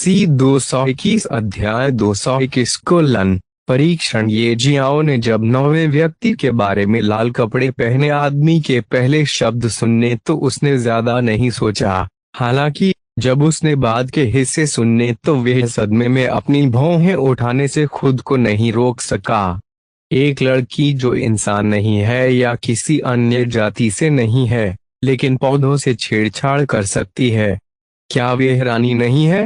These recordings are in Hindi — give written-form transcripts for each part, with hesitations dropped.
सी 221 अध्याय 221 कोलन परीक्षण। ये जियाओ ने जब नौवें व्यक्ति के बारे में लाल कपड़े पहने आदमी के पहले शब्द सुनने तो उसने ज्यादा नहीं सोचा। हालांकि जब उसने बाद के हिस्से सुनने तो वह सदमे में अपनी भौहें उठाने से खुद को नहीं रोक सका। एक लड़की जो इंसान नहीं है या किसी अन्य जाति से नहीं है लेकिन पौधों से छेड़छाड़ कर सकती है, क्या वह रानी नहीं है?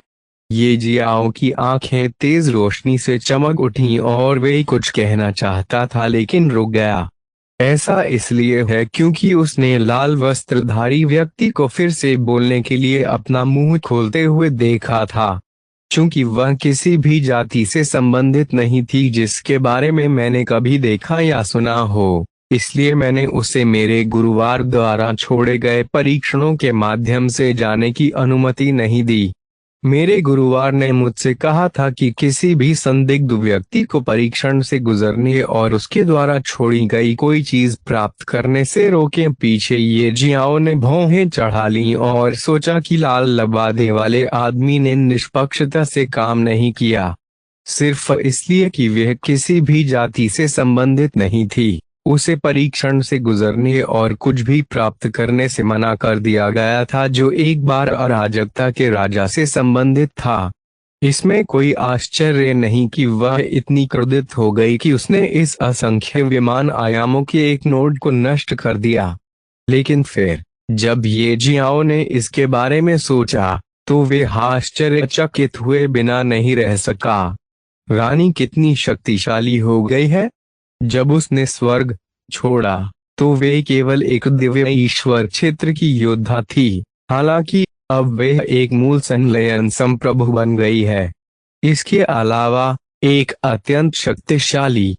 ये जियाओ की आंखें तेज रोशनी से चमक उठी और वे कुछ कहना चाहता था लेकिन रुक गया। ऐसा इसलिए है क्योंकि उसने लाल वस्त्रधारी व्यक्ति को फिर से बोलने के लिए अपना मुंह खोलते हुए देखा था। चूंकि वह किसी भी जाति से संबंधित नहीं थी जिसके बारे में मैंने कभी देखा या सुना हो, इसलिए मैंने उसे मेरे गुरुवार द्वारा छोड़े गए परीक्षणों के माध्यम से जाने की अनुमति नहीं दी। मेरे गुरुवार ने मुझसे कहा था कि किसी भी संदिग्ध व्यक्ति को परीक्षण से गुजरने और उसके द्वारा छोड़ी गई कोई चीज प्राप्त करने से रोकें। पीछे ये जियाओ ने भौहें चढ़ा ली और सोचा कि लाल लबादे वाले आदमी ने निष्पक्षता से काम नहीं किया, सिर्फ इसलिए कि वह किसी भी जाति से संबंधित नहीं थी। उसे परीक्षण से गुजरने और कुछ भी प्राप्त करने से मना कर दिया गया था जो एक बार अराजकता के राजा से संबंधित था। इसमें कोई आश्चर्य नहीं कि वह इतनी क्रोधित हो गई कि उसने इस असंख्य विमान आयामों के एक नोड को नष्ट कर दिया। लेकिन फिर जब ये जियाओ ने इसके बारे में सोचा तो वे आश्चर्यचकित हुए बिना नहीं रह सका। रानी कितनी शक्तिशाली हो गई है। जब उसने स्वर्ग छोड़ा तो वे केवल एक दिव्य ईश्वर क्षेत्र की योद्धा थी, हालांकि अब वह एक मूल संलयन संप्रभु बन गई है। इसके अलावा एक अत्यंत शक्तिशाली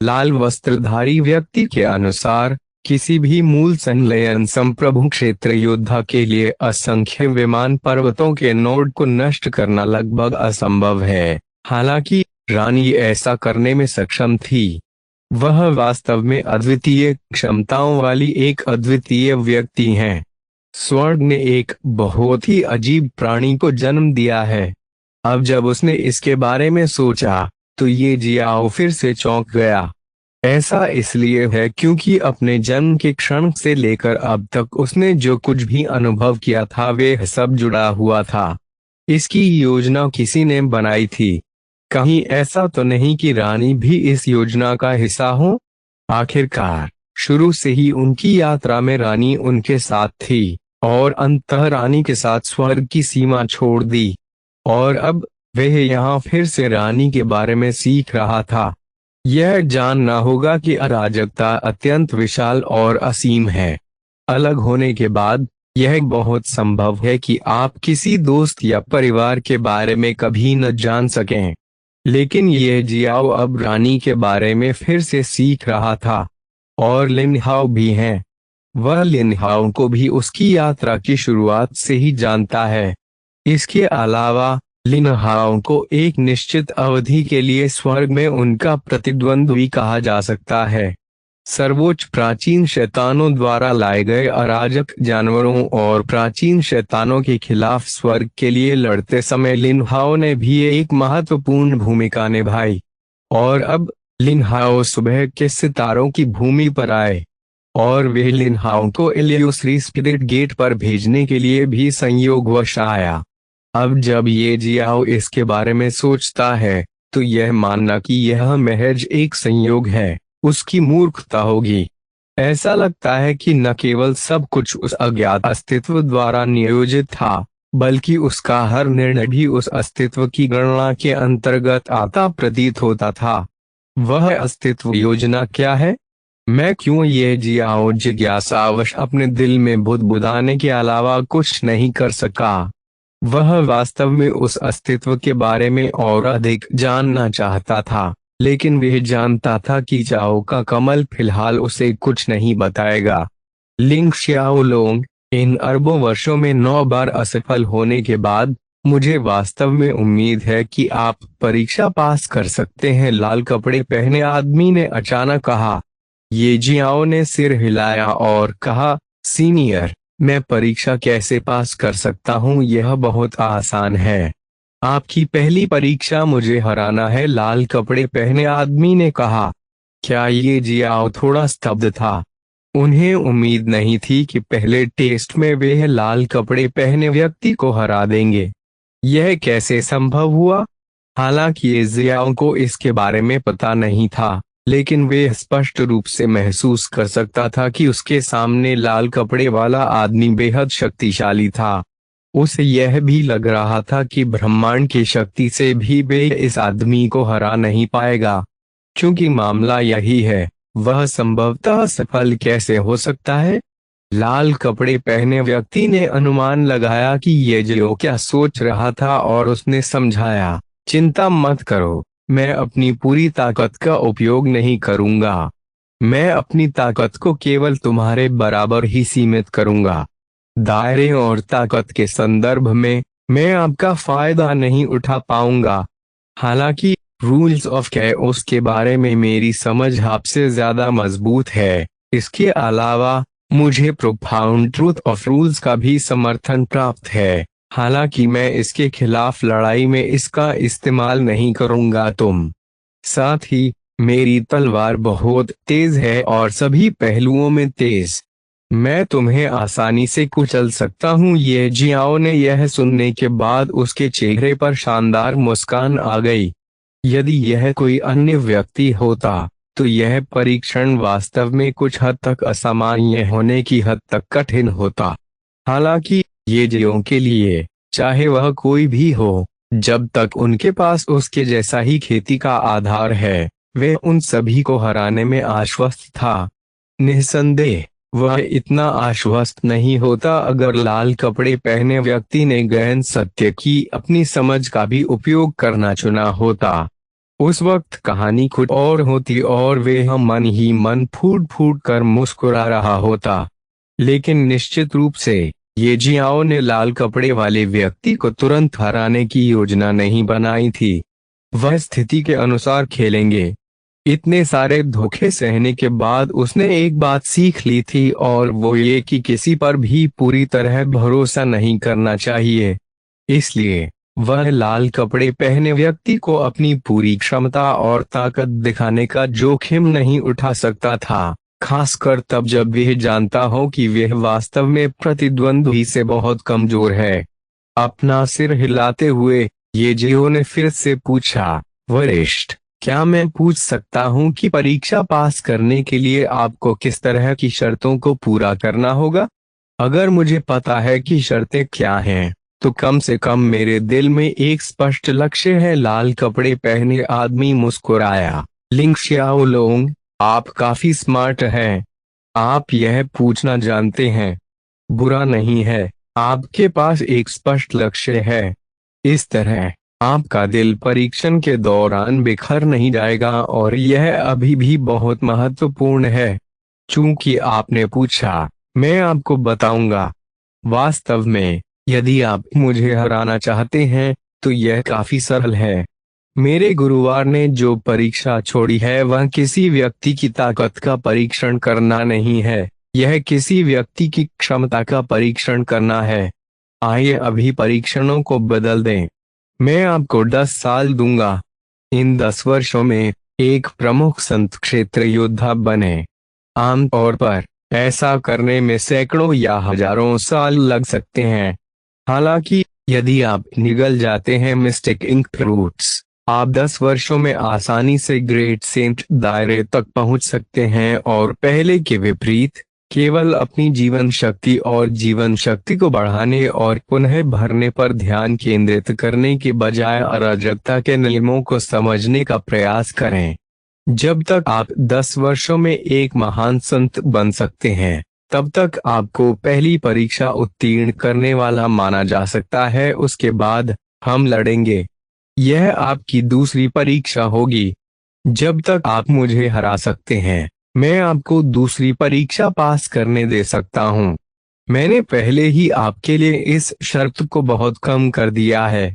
लाल वस्त्रधारी व्यक्ति के अनुसार किसी भी मूल संलयन संप्रभु क्षेत्र योद्धा के लिए असंख्य विमान पर्वतों के नोड को नष्ट करना लगभग असंभव है। हालांकि रानी ऐसा करने में सक्षम थी। वह वास्तव में अद्वितीय क्षमताओं वाली एक अद्वितीय व्यक्ति हैं। स्वर्ग ने एक बहुत ही अजीब प्राणी को जन्म दिया है। अब जब उसने इसके बारे में सोचा तो ये जियाओ फिर से चौंक गया। ऐसा इसलिए है क्योंकि अपने जन्म के क्षण से लेकर अब तक उसने जो कुछ भी अनुभव किया था वह सब जुड़ा हुआ था। इसकी योजना किसी ने बनाई थी। कहीं ऐसा तो नहीं कि रानी भी इस योजना का हिस्सा हो? आखिरकार शुरू से ही उनकी यात्रा में रानी उनके साथ थी और अंततः रानी के साथ स्वर्ग की सीमा छोड़ दी। और अब वह यहाँ फिर से रानी के बारे में सीख रहा था। यह जानना होगा कि अराजकता अत्यंत विशाल और असीम है। अलग होने के बाद यह बहुत संभव है कि आप किसी दोस्त या परिवार के बारे में कभी न जान सकें। लेकिन यह जियाओ अब रानी के बारे में फिर से सीख रहा था। और लिनहाओ भी हैं। वह लिनहाओ को भी उसकी यात्रा की शुरुआत से ही जानता है। इसके अलावा लिनहाओ को एक निश्चित अवधि के लिए स्वर्ग में उनका प्रतिद्वंद्वी कहा जा सकता है। सर्वोच्च प्राचीन शैतानों द्वारा लाए गए अराजक जानवरों और प्राचीन शैतानों के खिलाफ स्वर्ग के लिए लड़ते समय लिनहाओ ने भी एक महत्वपूर्ण भूमिका निभाई। और अब लिनहाओ सुबह के सितारों की भूमि पर आए और वे लिनहाओ को इल्यूसरी स्पिरिट गेट पर भेजने के लिए भी संयोगवश आया। अब जब ये जियाओ इसके बारे में सोचता है तो यह मानना कि यह महज एक संयोग है उसकी मूर्खता होगी। ऐसा लगता है कि न केवल सब कुछ उस अज्ञात अस्तित्व द्वारा नियोजित था बल्कि उसका हर निर्णय भी उस अस्तित्व की गणना के अंतर्गत आता प्रतीत होता था। वह अस्तित्व योजना क्या है? मैं क्यों ये जियाओ जिज्ञासावश अपने दिल में बुदबुदाने के अलावा कुछ नहीं कर सका। वह वास्तव में उस अस्तित्व के बारे में और अधिक जानना चाहता था, लेकिन वह जानता था कि चाओ का कमल फिलहाल उसे कुछ नहीं बताएगा। लिंग श्याओलोंग, इन अरबों वर्षों में 9 बार असफल होने के बाद मुझे वास्तव में उम्मीद है कि आप परीक्षा पास कर सकते हैं। लाल कपड़े पहने आदमी ने अचानक कहा। ये जियाओ ने सिर हिलाया और कहा, सीनियर, मैं परीक्षा कैसे पास कर सकता हूँ? यह बहुत आसान है। आपकी पहली परीक्षा मुझे हराना है, लाल कपड़े पहने आदमी ने कहा। क्या ये जियाओ थोड़ा स्तब्ध था। उन्हें उम्मीद नहीं थी कि पहले टेस्ट में वे लाल कपड़े पहने व्यक्ति को हरा देंगे। यह कैसे संभव हुआ? हालांकि ये जियाओ को इसके बारे में पता नहीं था, लेकिन वे स्पष्ट रूप से महसूस कर सकता था कि उसके सामने लाल कपड़े वाला आदमी बेहद शक्तिशाली था। उसे यह भी लग रहा था कि ब्रह्मांड की शक्ति से भी वे इस आदमी को हरा नहीं पाएगा। क्योंकि मामला यही है, वह संभवतः सफल कैसे हो सकता है? लाल कपड़े पहने व्यक्ति ने अनुमान लगाया कि ये जियो क्या सोच रहा था और उसने समझाया, चिंता मत करो, मैं अपनी पूरी ताकत का उपयोग नहीं करूंगा। मैं अपनी ताकत को केवल तुम्हारे बराबर ही सीमित करूंगा। दायरे और ताकत के संदर्भ में मैं आपका फायदा नहीं उठा पाऊंगा। हालांकि रूल्स ऑफ कैओस के बारे में मेरी समझ आपसे ज्यादा मजबूत है। इसके अलावा मुझे प्रोफाउंड ट्रूथ ऑफ रूल्स का भी समर्थन प्राप्त है। हालांकि मैं इसके खिलाफ लड़ाई में इसका इस्तेमाल नहीं करूंगा। साथ ही मेरी तलवार बहुत तेज है और सभी पहलुओं में तेज। मैं तुम्हें आसानी से कुचल सकता हूँ। ये जियाओ ने यह सुनने के बाद उसके चेहरे पर शानदार मुस्कान आ गई। यदि यह कोई अन्य व्यक्ति होता तो यह परीक्षण वास्तव में कुछ हद तक असामान्य होने की हद तक कठिन होता। हालांकि ये जियो के लिए, चाहे वह कोई भी हो, जब तक उनके पास उसके जैसा ही खेती का आधार है, वे उन सभी को हराने में आश्वस्त था। निस्संदेह वह इतना आश्वस्त नहीं होता अगर लाल कपड़े पहने व्यक्ति ने गहन सत्य की अपनी समझ का भी उपयोग करना चुना होता। उस वक्त कहानी कुछ और होती और वे हम मन ही मन फूट फूट कर मुस्कुरा रहा होता। लेकिन निश्चित रूप से ये जियाओ ने लाल कपड़े वाले व्यक्ति को तुरंत हराने की योजना नहीं बनाई थी। वह स्थिति के अनुसार खेलेंगे। इतने सारे धोखे सहने के बाद उसने एक बात सीख ली थी और वो ये कि किसी पर भी पूरी तरह भरोसा नहीं करना चाहिए। इसलिए वह लाल कपड़े पहने व्यक्ति को अपनी पूरी क्षमता और ताकत दिखाने का जोखिम नहीं उठा सकता था, खासकर तब जब वह जानता हो कि वह वास्तव में प्रतिद्वंद्वी से बहुत कमजोर है। अपना सिर हिलाते हुए ये जियो ने फिर से पूछा, वरिष्ठ, क्या मैं पूछ सकता हूँ कि परीक्षा पास करने के लिए आपको किस तरह की शर्तों को पूरा करना होगा? अगर मुझे पता है कि शर्तें क्या हैं, तो कम से कम मेरे दिल में एक स्पष्ट लक्ष्य है। लाल कपड़े पहने आदमी मुस्कुराया। लिंग शियाओलोंग, आप काफी स्मार्ट हैं। आप यह पूछना जानते हैं। बुरा नहीं है, आपके पास एक स्पष्ट लक्ष्य है। इस तरह आपका दिल परीक्षण के दौरान बिखर नहीं जाएगा और यह अभी भी बहुत महत्वपूर्ण है। चूंकि आपने पूछा, मैं आपको बताऊंगा। वास्तव में यदि आप मुझे हराना चाहते हैं तो यह काफी सरल है। मेरे गुरुवार ने जो परीक्षा छोड़ी है वह किसी व्यक्ति की ताकत का परीक्षण करना नहीं है, यह किसी व्यक्ति की क्षमता का परीक्षण करना है। आइए अभी परीक्षणों को बदल दें। मैं आपको 10 साल दूंगा। इन 10 वर्षों में एक प्रमुख संत क्षेत्र योद्धा बने। आमतौर पर ऐसा करने में सैकड़ों या हजारों साल लग सकते हैं। हालांकि यदि आप निगल जाते हैं मिस्टिक इंक रूट्स, आप 10 वर्षों में आसानी से ग्रेट सेंट दायरे तक पहुंच सकते हैं और पहले के विपरीत केवल अपनी जीवन शक्ति और जीवन शक्ति को बढ़ाने और पुनः भरने पर ध्यान केंद्रित करने के बजाय अराजकता के नियमों को समझने का प्रयास करें। जब तक आप 10 वर्षों में एक महान संत बन सकते हैं, तब तक आपको पहली परीक्षा उत्तीर्ण करने वाला माना जा सकता है। उसके बाद हम लड़ेंगे। यह आपकी दूसरी परीक्षा होगी। जब तक आप मुझे हरा सकते हैं, मैं आपको दूसरी परीक्षा पास करने दे सकता हूँ। मैंने पहले ही आपके लिए इस शर्त को बहुत कम कर दिया है।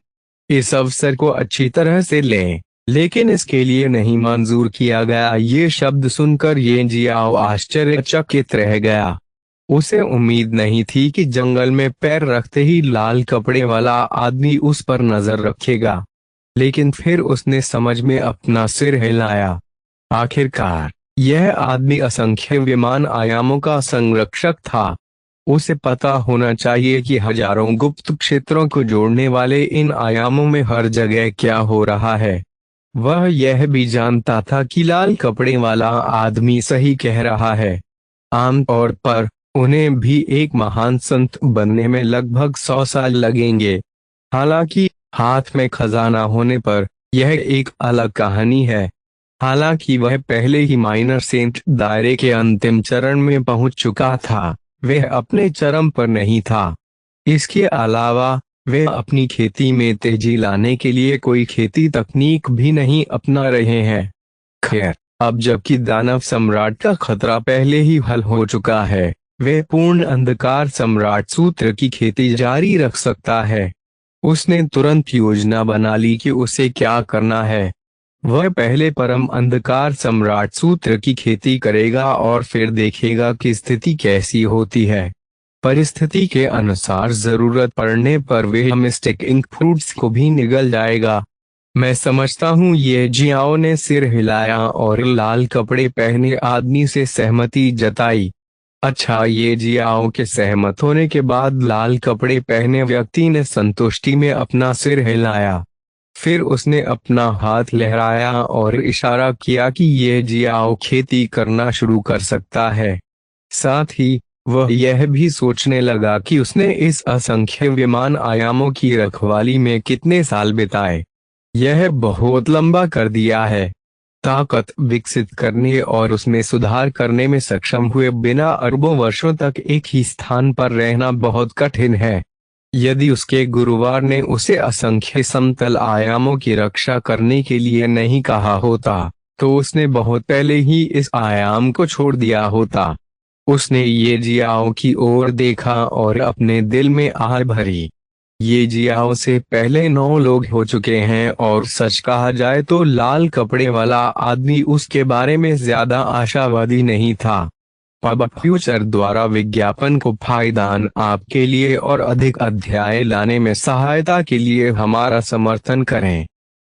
इस अवसर को अच्छी तरह से लें, लेकिन इसके लिए नहीं मंजूर किया गया। ये शब्द सुनकर ये जियाओ आश्चर्यचकित रह गया। उसे उम्मीद नहीं थी कि जंगल में पैर रखते ही लाल कपड़े वाला आदमी उस पर नजर रखेगा, लेकिन फिर उसने समझ में अपना सिर हिलाया। आखिरकार यह आदमी असंख्य विमान आयामों का संरक्षक था। उसे पता होना चाहिए कि हजारों गुप्त क्षेत्रों को जोड़ने वाले इन आयामों में हर जगह क्या हो रहा है। वह यह भी जानता था कि लाल कपड़े वाला आदमी सही कह रहा है। आमतौर पर उन्हें भी एक महान संत बनने में लगभग 100 साल लगेंगे। हालांकि हाथ में खजाना होने पर यह एक अलग कहानी है। हालांकि वह पहले ही माइनर सेंट दायरे के अंतिम चरण में पहुंच चुका था, वह अपने चरम पर नहीं था। इसके अलावा वे अपनी खेती में तेजी लाने के लिए कोई खेती तकनीक भी नहीं अपना रहे हैं। खैर, अब जबकि दानव सम्राट का खतरा पहले ही हल हो चुका है, वे पूर्ण अंधकार सम्राट सूत्र की खेती जारी रख सकता है। उसने तुरंत योजना बना ली कि उसे क्या करना है। वह पहले परम अंधकार सम्राट सूत्र की खेती करेगा और फिर देखेगा कि स्थिति कैसी होती है। परिस्थिति के अनुसार जरूरत पड़ने पर वह मिस्टिक इंक फ्रूट्स को भी निगल जाएगा। मैं समझता हूँ, ये जियाओ ने सिर हिलाया और लाल कपड़े पहने आदमी से सहमति जताई। अच्छा, ये जियाओ के सहमत होने के बाद लाल कपड़े पहने व्यक्ति ने संतुष्टि में अपना सिर हिलाया। फिर उसने अपना हाथ लहराया और इशारा किया कि ये जियाओ खेती करना शुरू कर सकता है। साथ ही वह यह भी सोचने लगा कि उसने इस असंख्य विमान आयामों की रखवाली में कितने साल बिताए। यह बहुत लंबा कर दिया है। ताकत विकसित करने और उसमें सुधार करने में सक्षम हुए बिना अरबों वर्षों तक एक ही स्थान पर रहना बहुत कठिन है। यदि उसके गुरुवार ने उसे असंख्य समतल आयामों की रक्षा करने के लिए नहीं कहा होता, तो उसने बहुत पहले ही इस आयाम को छोड़ दिया होता। उसने ये जियाओ की ओर देखा और अपने दिल में आह भरी। ये जियाओ से पहले 9 लोग हो चुके हैं और सच कहा जाए तो लाल कपड़े वाला आदमी उसके बारे में ज्यादा आशावादी नहीं था। पब फ्यूचर द्वारा विज्ञापन को फायदान आपके लिए और अधिक अध्याय लाने में सहायता के लिए हमारा समर्थन करें।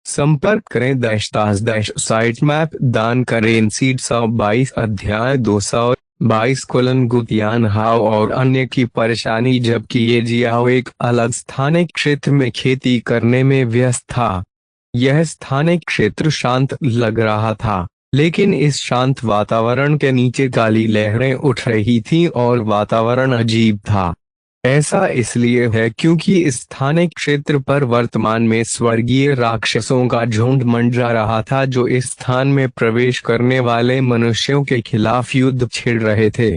संपर्क करें साइट मैप दान करें सीड 122 अध्याय 222 गुतियान हाव और अन्य की परेशानी। जबकि ये जियाओ एक अलग स्थानिक क्षेत्र में खेती करने में व्यस्त था। यह स्थानिक क्षेत्र शांत लग रहा था, लेकिन इस शांत वातावरण के नीचे काली लहरें उठ रही थीं और वातावरण अजीब था। ऐसा इसलिए है क्योंकि इस स्थानिक क्षेत्र पर वर्तमान में स्वर्गीय राक्षसों का झुंड मंडरा रहा था, जो इस स्थान में प्रवेश करने वाले मनुष्यों के खिलाफ युद्ध छेड़ रहे थे।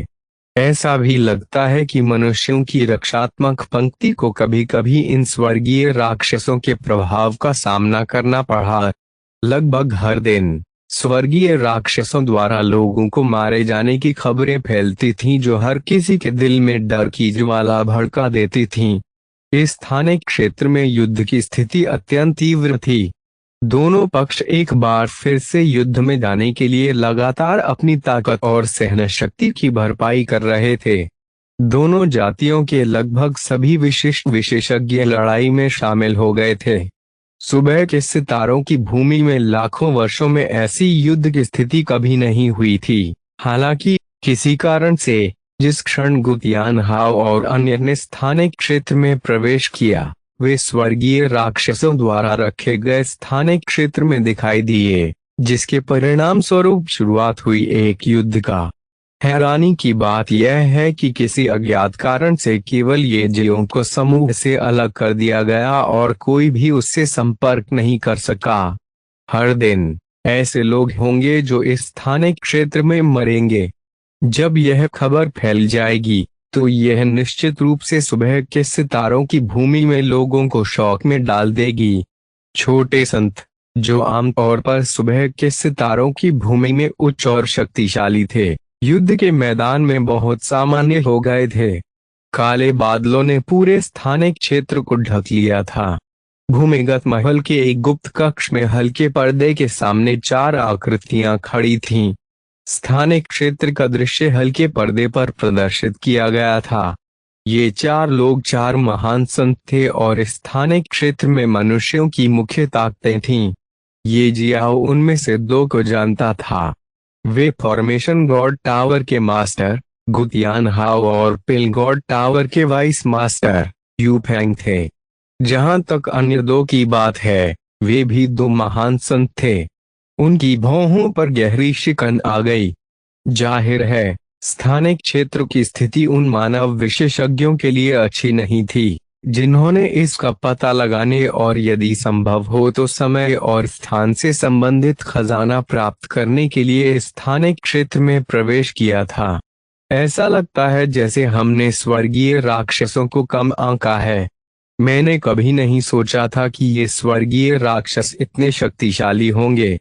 ऐसा भी लगता है कि मनुष्यों की रक्षात्मक पंक्ति को कभी कभी इन स्वर्गीय राक्षसों के प्रभाव का सामना करना पड़ा। लगभग हर दिन स्वर्गीय राक्षसों द्वारा लोगों को मारे जाने की खबरें फैलती थीं, जो हर किसी के दिल में डर की ज्वाला भड़का देती थीं। इस स्थानिक क्षेत्र में युद्ध की स्थिति अत्यंत तीव्र थी। दोनों पक्ष एक बार फिर से युद्ध में जाने के लिए लगातार अपनी ताकत और सहन शक्ति की भरपाई कर रहे थे। दोनों जातियों के लगभग सभी विशिष्ट विशेषज्ञ लड़ाई में शामिल हो गए थे। सुबह के सितारों की भूमि में लाखों वर्षों में ऐसी युद्ध की स्थिति कभी नहीं हुई थी। हालांकि किसी कारण से जिस क्षण गुतियान हाव और अन्य ने स्थानिक क्षेत्र में प्रवेश किया, वे स्वर्गीय राक्षसों द्वारा रखे गए स्थानिक क्षेत्र में दिखाई दिए, जिसके परिणाम स्वरूप शुरुआत हुई एक युद्ध का। हैरानी की बात यह है कि किसी अज्ञात कारण से केवल ये जियों को समूह से अलग कर दिया गया और कोई भी उससे संपर्क नहीं कर सका। हर दिन ऐसे लोग होंगे जो इस स्थानिक क्षेत्र में मरेंगे। जब यह खबर फैल जाएगी तो यह निश्चित रूप से सुबह के सितारों की भूमि में लोगों को शौक में डाल देगी। छोटे संत, जो आमतौर पर सुबह के सितारों की भूमि में उच्च और शक्तिशाली थे, युद्ध के मैदान में बहुत सामान्य हो गए थे। काले बादलों ने पूरे स्थानिक क्षेत्र को ढक लिया था। भूमिगत महल के एक गुप्त कक्ष में हल्के पर्दे के सामने 4 आकृतियां खड़ी थीं। स्थानिक क्षेत्र का दृश्य हल्के पर्दे पर प्रदर्शित किया गया था। ये 4 लोग 4 महान संत थे और स्थानिक क्षेत्र में मनुष्यों की मुख्य ताकतें थीं। ये जियाओ उनमें से 2 को जानता था। वे फॉर्मेशन गॉड टावर के मास्टर गुतियान हाओ और पिल गॉड टावर के वाइस मास्टर यूफेंग थे। जहां तक अन्य 2 की बात है, वे भी 2 महान संत थे। उनकी भौहों पर गहरी शिकन आ गई। जाहिर है, स्थानिक क्षेत्र की स्थिति उन मानव विशेषज्ञों के लिए अच्छी नहीं थी, जिन्होंने इसका पता लगाने और यदि संभव हो तो समय और स्थान से संबंधित खजाना प्राप्त करने के लिए स्थानिक क्षेत्र में प्रवेश किया था। ऐसा लगता है जैसे हमने स्वर्गीय राक्षसों को कम आंका है। मैंने कभी नहीं सोचा था कि ये स्वर्गीय राक्षस इतने शक्तिशाली होंगे।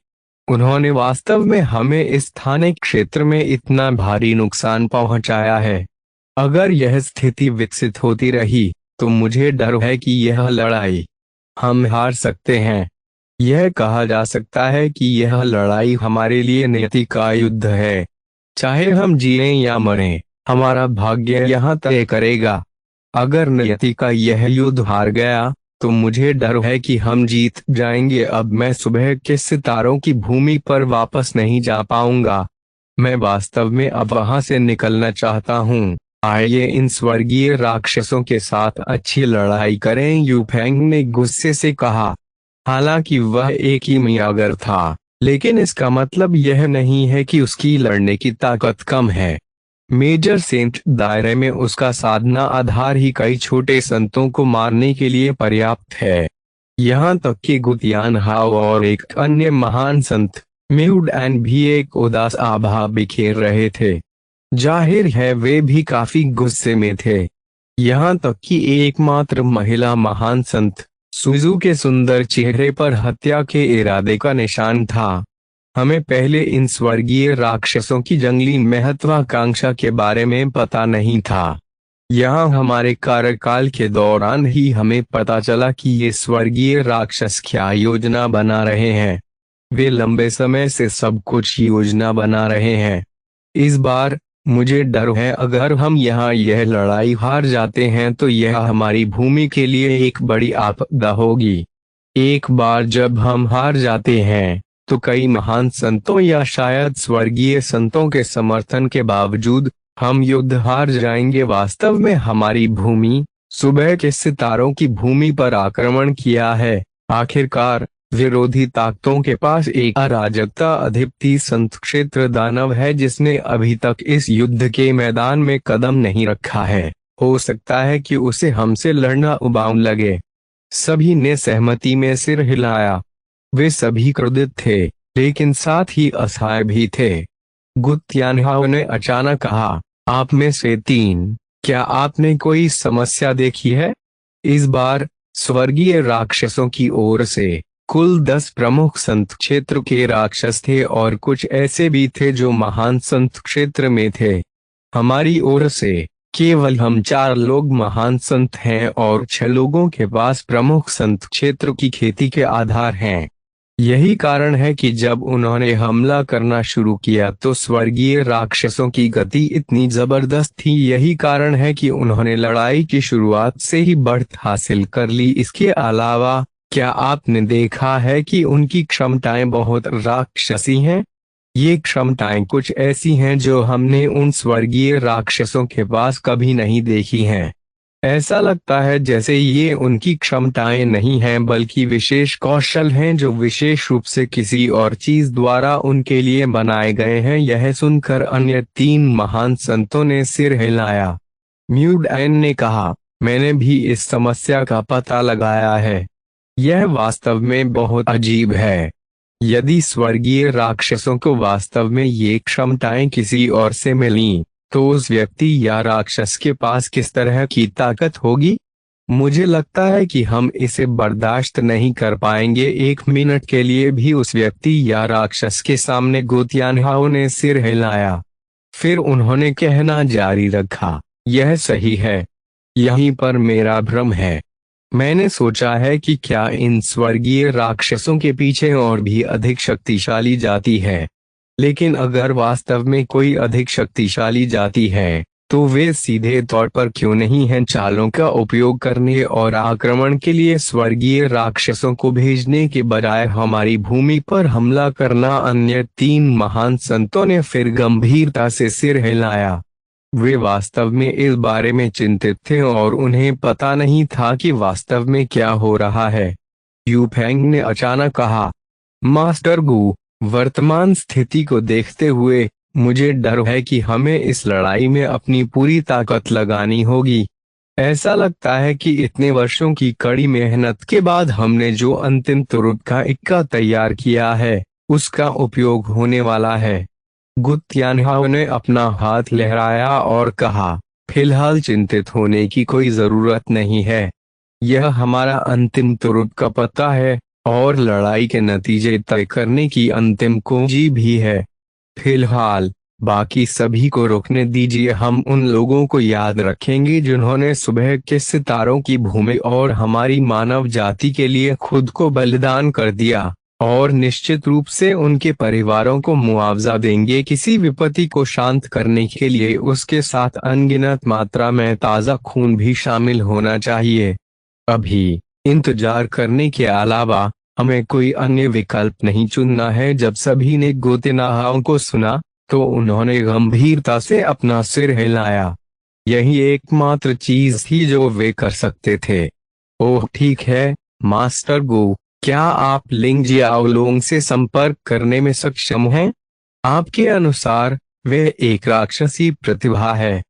उन्होंने वास्तव में हमें इस स्थानिक क्षेत्र में इतना भारी नुकसान पहुंचाया है। अगर यह स्थिति विकसित होती रही तो मुझे डर है कि यह लड़ाई हम हार सकते हैं। यह कहा जा सकता है कि यह लड़ाई हमारे लिए नियति का युद्ध है। चाहे हम जिएं या मरें, हमारा भाग्य यह तय करेगा। अगर नियति का यह युद्ध हार गया तो मुझे डर है कि हम जीत जाएंगे। अब मैं सुबह के सितारों की भूमि पर वापस नहीं जा पाऊंगा। मैं वास्तव में अब वहां से निकलना चाहता हूँ। आइए इन स्वर्गीय राक्षसों के साथ अच्छी लड़ाई करें, यूफेंग ने गुस्से से कहा। हालांकि वह एक ही मियागर था, लेकिन इसका मतलब यह नहीं है कि उसकी लड़ने की ताकत कम है। मेजर सेंट दायरे में उसका साधना आधार ही कई छोटे संतों को मारने के लिए पर्याप्त है। यहाँ तक कि गुतियान हाओ और एक अन्य महान संत म्यूड एन भी एक उदास आभा बिखेर रहे थे। जाहिर है वे भी काफी गुस्से में थे। यहाँ तक कि एकमात्र महिला महान संत सुजू के सुंदर चेहरे पर हत्या के इरादे का निशान था। हमें पहले इन स्वर्गीय राक्षसों की जंगली महत्वाकांक्षा के बारे में पता नहीं था। यहाँ हमारे कार्यकाल के दौरान ही हमें पता चला कि ये स्वर्गीय राक्षस क्या योजना बना रहे हैं। वे लंबे समय से सब कुछ योजना बना रहे हैं। इस बार मुझे डर है अगर हम यहाँ यह लड़ाई हार जाते हैं तो यह हमारी भूमि के लिए एक बड़ी आपदा होगी। एक बार जब हम हार जाते हैं तो कई महान संतों या शायद स्वर्गीय संतों के समर्थन के बावजूद हम युद्ध हार जाएंगे। वास्तव में हमारी भूमि सुबह के सितारों की भूमि पर आक्रमण किया है। आखिरकार विरोधी ताकतों के पास एक अराजकता अधिपति संत क्षेत्र दानव है जिसने अभी तक इस युद्ध के मैदान में कदम नहीं रखा है। हो सकता है कि उसे हमसे लड़ना उबाऊ लगे। सभी ने सहमति में सिर हिलाया। वे सभी क्रोधित थे, लेकिन साथ ही असहाय भी थे। गुतियानहाओ ने अचानक कहा, आप में से 3, क्या आपने कोई समस्या देखी है? इस बार स्वर्गीय राक्षसों की ओर से कुल 10 प्रमुख संत क्षेत्र के राक्षस थे और कुछ ऐसे भी थे जो महान संत क्षेत्र में थे। हमारी ओर से केवल हम 4 लोग महान संत हैं और 6 लोगों के पास प्रमुख संत क्षेत्र की खेती के आधार हैं। यही कारण है कि जब उन्होंने हमला करना शुरू किया तो स्वर्गीय राक्षसों की गति इतनी जबरदस्त थी। यही कारण है कि उन्होंने लड़ाई की शुरुआत से ही बढ़त हासिल कर ली। इसके अलावा क्या आपने देखा है कि उनकी क्षमताएं बहुत राक्षसी हैं? ये क्षमताएं कुछ ऐसी हैं जो हमने उन स्वर्गीय राक्षसों के पास कभी नहीं देखी हैं। ऐसा लगता है जैसे ये उनकी क्षमताएं नहीं हैं बल्कि विशेष कौशल हैं जो विशेष रूप से किसी और चीज द्वारा उनके लिए बनाए गए हैं। यह सुनकर अन्य 3 महान संतों ने सिर हिलाया। म्यूड एन ने कहा, मैंने भी इस समस्या का पता लगाया है। यह वास्तव में बहुत अजीब है। यदि स्वर्गीय राक्षसों को वास्तव में ये क्षमताएं किसी और से मिलीं, तो उस व्यक्ति या राक्षस के पास किस तरह की ताकत होगी? मुझे लगता है कि हम इसे बर्दाश्त नहीं कर पाएंगे। 1 मिनट के लिए भी उस व्यक्ति या राक्षस के सामने गुतियानहाओ ने सिर हिलाया। फिर उन्होंने कहना जारी रखा, यह सही है। यहीं पर मेरा भ्रम है। मैंने सोचा है कि क्या इन स्वर्गीय राक्षसों के पीछे और भी अधिक शक्तिशाली जाति है। लेकिन अगर वास्तव में कोई अधिक शक्तिशाली जाति है तो वे सीधे तौर पर क्यों नहीं हैं चालों का उपयोग करने और आक्रमण के लिए स्वर्गीय राक्षसों को भेजने के बजाय हमारी भूमि पर हमला करना। अन्य तीन महान संतों ने फिर गंभीरता से सिर हिलाया। वे वास्तव में इस बारे में चिंतित थे और उन्हें पता नहीं था कि वास्तव में क्या हो रहा है। यू फेंग ने अचानक कहा, मास्टर गु, वर्तमान स्थिति को देखते हुए मुझे डर है कि हमें इस लड़ाई में अपनी पूरी ताकत लगानी होगी। ऐसा लगता है कि इतने वर्षों की कड़ी मेहनत के बाद हमने जो अंतिम तुरुप का इक्का तैयार किया है उसका उपयोग होने वाला है। गु तियानहाओ ने अपना हाथ लहराया और कहा, फिलहाल चिंतित होने की कोई जरूरत नहीं है। यह हमारा अंतिम तुरुप का पता है और लड़ाई के नतीजे तय करने की अंतिम कुंजी भी है। फिलहाल बाकी सभी को रोकने दीजिए। हम उन लोगों को याद रखेंगे जिन्होंने सुबह के सितारों की भूमि और हमारी मानव जाति के लिए खुद को बलिदान कर दिया और निश्चित रूप से उनके परिवारों को मुआवजा देंगे। किसी विपत्ति को शांत करने के लिए उसके साथ अनगिनत मात्रा में ताज़ा खून भी शामिल होना चाहिए। अभी इंतजार करने के अलावा हमें कोई अन्य विकल्प नहीं चुनना है। जब सभी ने गु तियानहाओ को सुना तो उन्होंने गंभीरता से अपना सिर हिलाया। यही एकमात्र चीज थी जो वे कर सकते थे। ओह ठीक है मास्टर गु, क्या आप लिंग जियाओलोंग से संपर्क करने में सक्षम हैं? आपके अनुसार वे एक राक्षसी प्रतिभा है।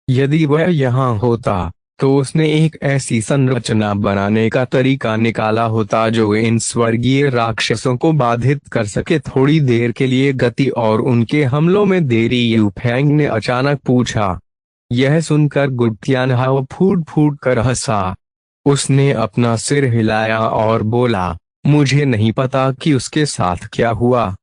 यदि वह यहाँ होता तो उसने एक ऐसी संरचना बनाने का तरीका निकाला होता जो इन स्वर्गीय राक्षसों को बाधित कर सके। थोड़ी देर के लिए गति और उनके हमलों में देरी, यू फेंग ने अचानक पूछा। यह सुनकर गु तियानहाओ फूट फूट कर हंसा। उसने अपना सिर हिलाया और बोला, मुझे नहीं पता कि उसके साथ क्या हुआ।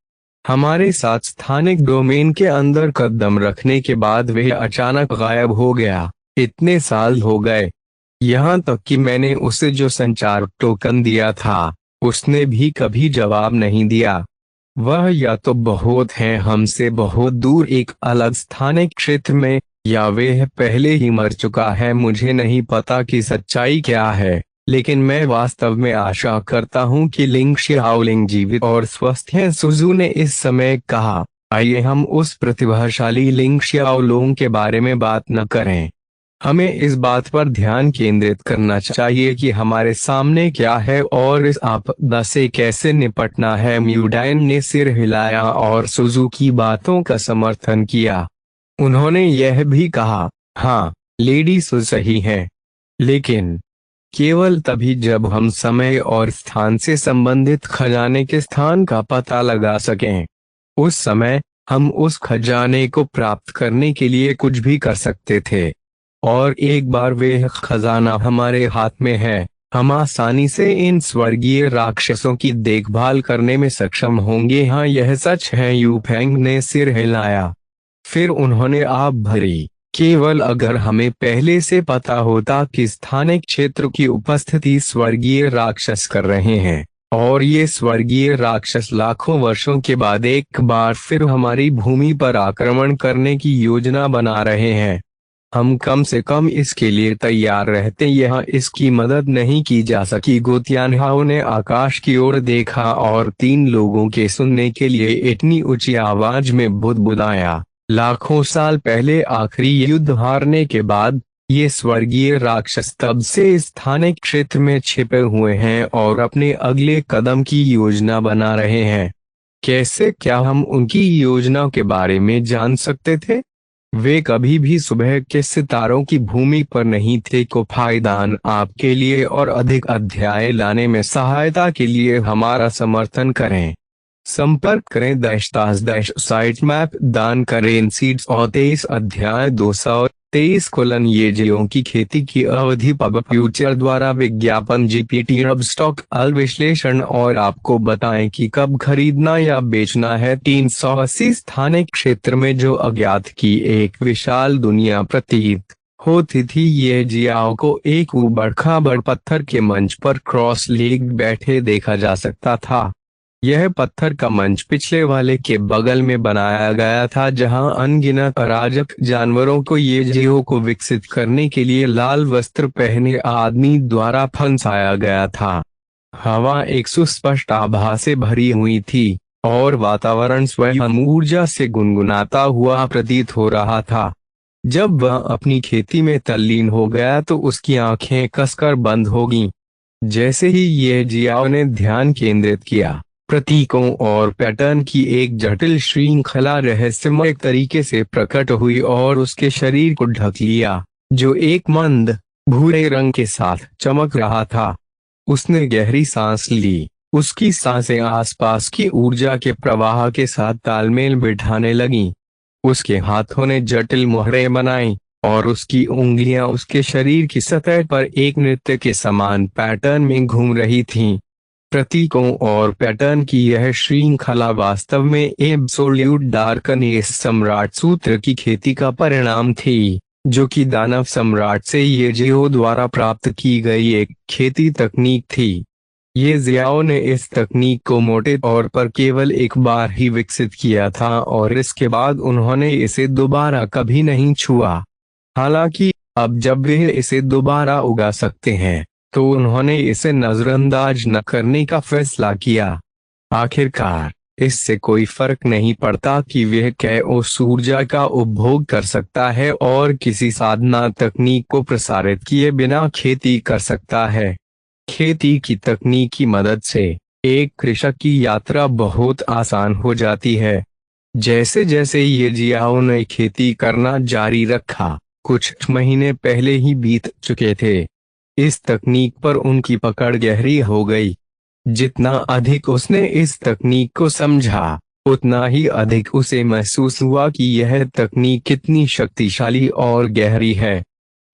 हमारे साथ स्थानिक डोमेन के अंदर कदम रखने के बाद वह अचानक गायब हो गया। इतने साल हो गए, यहाँ तक कि मैंने उसे जो संचार टोकन दिया था उसने भी कभी जवाब नहीं दिया। वह या तो बहुत है हमसे बहुत दूर एक अलग स्थानिक क्षेत्र में, या वह पहले ही मर चुका है। मुझे नहीं पता कि सच्चाई क्या है, लेकिन मैं वास्तव में आशा करता हूँ कि लिंग शियाओलिंग जीवित और स्वस्थ हैं। सुजू ने इस समय कहा, आइए हम उस प्रतिभाशाली लिंग शियाओलोंग के बारे में बात न करें। हमें इस बात पर ध्यान केंद्रित करना चाहिए कि हमारे सामने क्या है और इस आपदा से कैसे निपटना है। म्यूडाइन ने सिर हिलाया और सुजू की बातों का समर्थन किया। उन्होंने यह भी कहा, हाँ लेडी सु सही है, लेकिन केवल तभी जब हम समय और स्थान से संबंधित खजाने के स्थान का पता लगा सकें। उस समय हम उस खजाने को प्राप्त करने के लिए कुछ भी कर सकते थे, और एक बार वे खजाना हमारे हाथ में है हम आसानी से इन स्वर्गीय राक्षसों की देखभाल करने में सक्षम होंगे। हाँ यह सच है, यू फेंग ने सिर हिलाया। फिर उन्होंने आप भरी, केवल अगर हमें पहले से पता होता कि स्थानिक क्षेत्र की उपस्थिति स्वर्गीय राक्षस कर रहे हैं और ये स्वर्गीय राक्षस लाखों वर्षों के बाद एक बार फिर हमारी भूमि पर आक्रमण करने की योजना बना रहे हैं, हम कम से कम इसके लिए तैयार रहते। यहाँ इसकी मदद नहीं की जा सकी। गु तियानहाओ ने आकाश की ओर देखा और तीन लोगों के सुनने के लिए इतनी ऊंची आवाज में बुदबुदाया, लाखों साल पहले आखिरी युद्ध हारने के बाद ये स्वर्गीय राक्षस तब से स्थानिक क्षेत्र में छिपे हुए हैं और अपने अगले कदम की योजना बना रहे हैं। कैसे, क्या हम उनकी योजना के बारे में जान सकते थे? वे कभी भी सुबह के सितारों की भूमि पर नहीं थे। को फायदान आपके लिए और अधिक अध्याय लाने में सहायता के लिए हमारा समर्थन करें। संपर्क करें _साइट मैप दान करें सीड्स और 23 अध्याय 223 ये जियों की खेती की अवधि पब फ्यूचर द्वारा विज्ञापन जीपीटी अब स्टॉक अल विश्लेषण और आपको बताएं कि कब खरीदना या बेचना है। 380 स्थानिक क्षेत्र में जो अज्ञात की एक विशाल दुनिया प्रतीत होती थी, ये जियाओ को एक ऊबड़ खाबड़ पत्थर के मंच पर क्रॉस लेग बैठे देखा जा सकता था। यह पत्थर का मंच पिछले वाले के बगल में बनाया गया था, जहां अनगिनत अराजक जानवरों को ये जीवों को विकसित करने के लिए लाल वस्त्र पहने आदमी द्वारा फंसाया गया था। हवा एक सुस्पष्ट आभा से भरी हुई थी और वातावरण स्वयं ऊर्जा से गुनगुनाता हुआ प्रतीत हो रहा था। जब वह अपनी खेती में तल्लीन हो गया तो उसकी आंखें कसकर बंद हो गईं। जैसे ही ये जियाओ ने ध्यान केंद्रित किया, प्रतीकों और पैटर्न की एक जटिल श्रृंखला रहस्यमय तरीके से प्रकट हुई और उसके शरीर को ढक लिया, जो एक मंद भूरे रंग के साथ चमक रहा था। उसने गहरी सांस ली। उसकी सांसें आसपास की ऊर्जा के प्रवाह के साथ तालमेल बिठाने लगीं। उसके हाथों ने जटिल मुहरें बनाई और उसकी उंगलियां उसके शरीर की सतह पर एक नृत्य के समान पैटर्न में घूम रही थीं। प्रतीकों और पैटर्न की यह श्रृंखला वास्तव में एब्सोल्यूट डार्कनेस सम्राट सूत्र की खेती का परिणाम थी, जो कि दानव सम्राट से ये जियो द्वारा प्राप्त की गई एक खेती तकनीक थी। ये जियाओ ने इस तकनीक को मोटे तौर पर केवल एक बार ही विकसित किया था और इसके बाद उन्होंने इसे दोबारा कभी नहीं छुआ। हालांकि अब जब वे इसे दोबारा उगा सकते हैं, तो उन्होंने इसे नजरअंदाज न करने का फैसला किया। आखिरकार इससे कोई फर्क नहीं पड़ता कि वह कैओस ऊर्जा का उपभोग कर सकता है और किसी साधना तकनीक को प्रसारित किए बिना खेती कर सकता है। खेती की तकनीक की मदद से एक कृषक की यात्रा बहुत आसान हो जाती है। जैसे जैसे ये जियाओ ने खेती करना जारी रखा, कुछ महीने पहले ही बीत चुके थे। इस तकनीक पर उनकी पकड़ गहरी हो गई। जितना अधिक उसने इस तकनीक को समझा, उतना ही अधिक उसे महसूस हुआ कि यह तकनीक कितनी शक्तिशाली और गहरी है।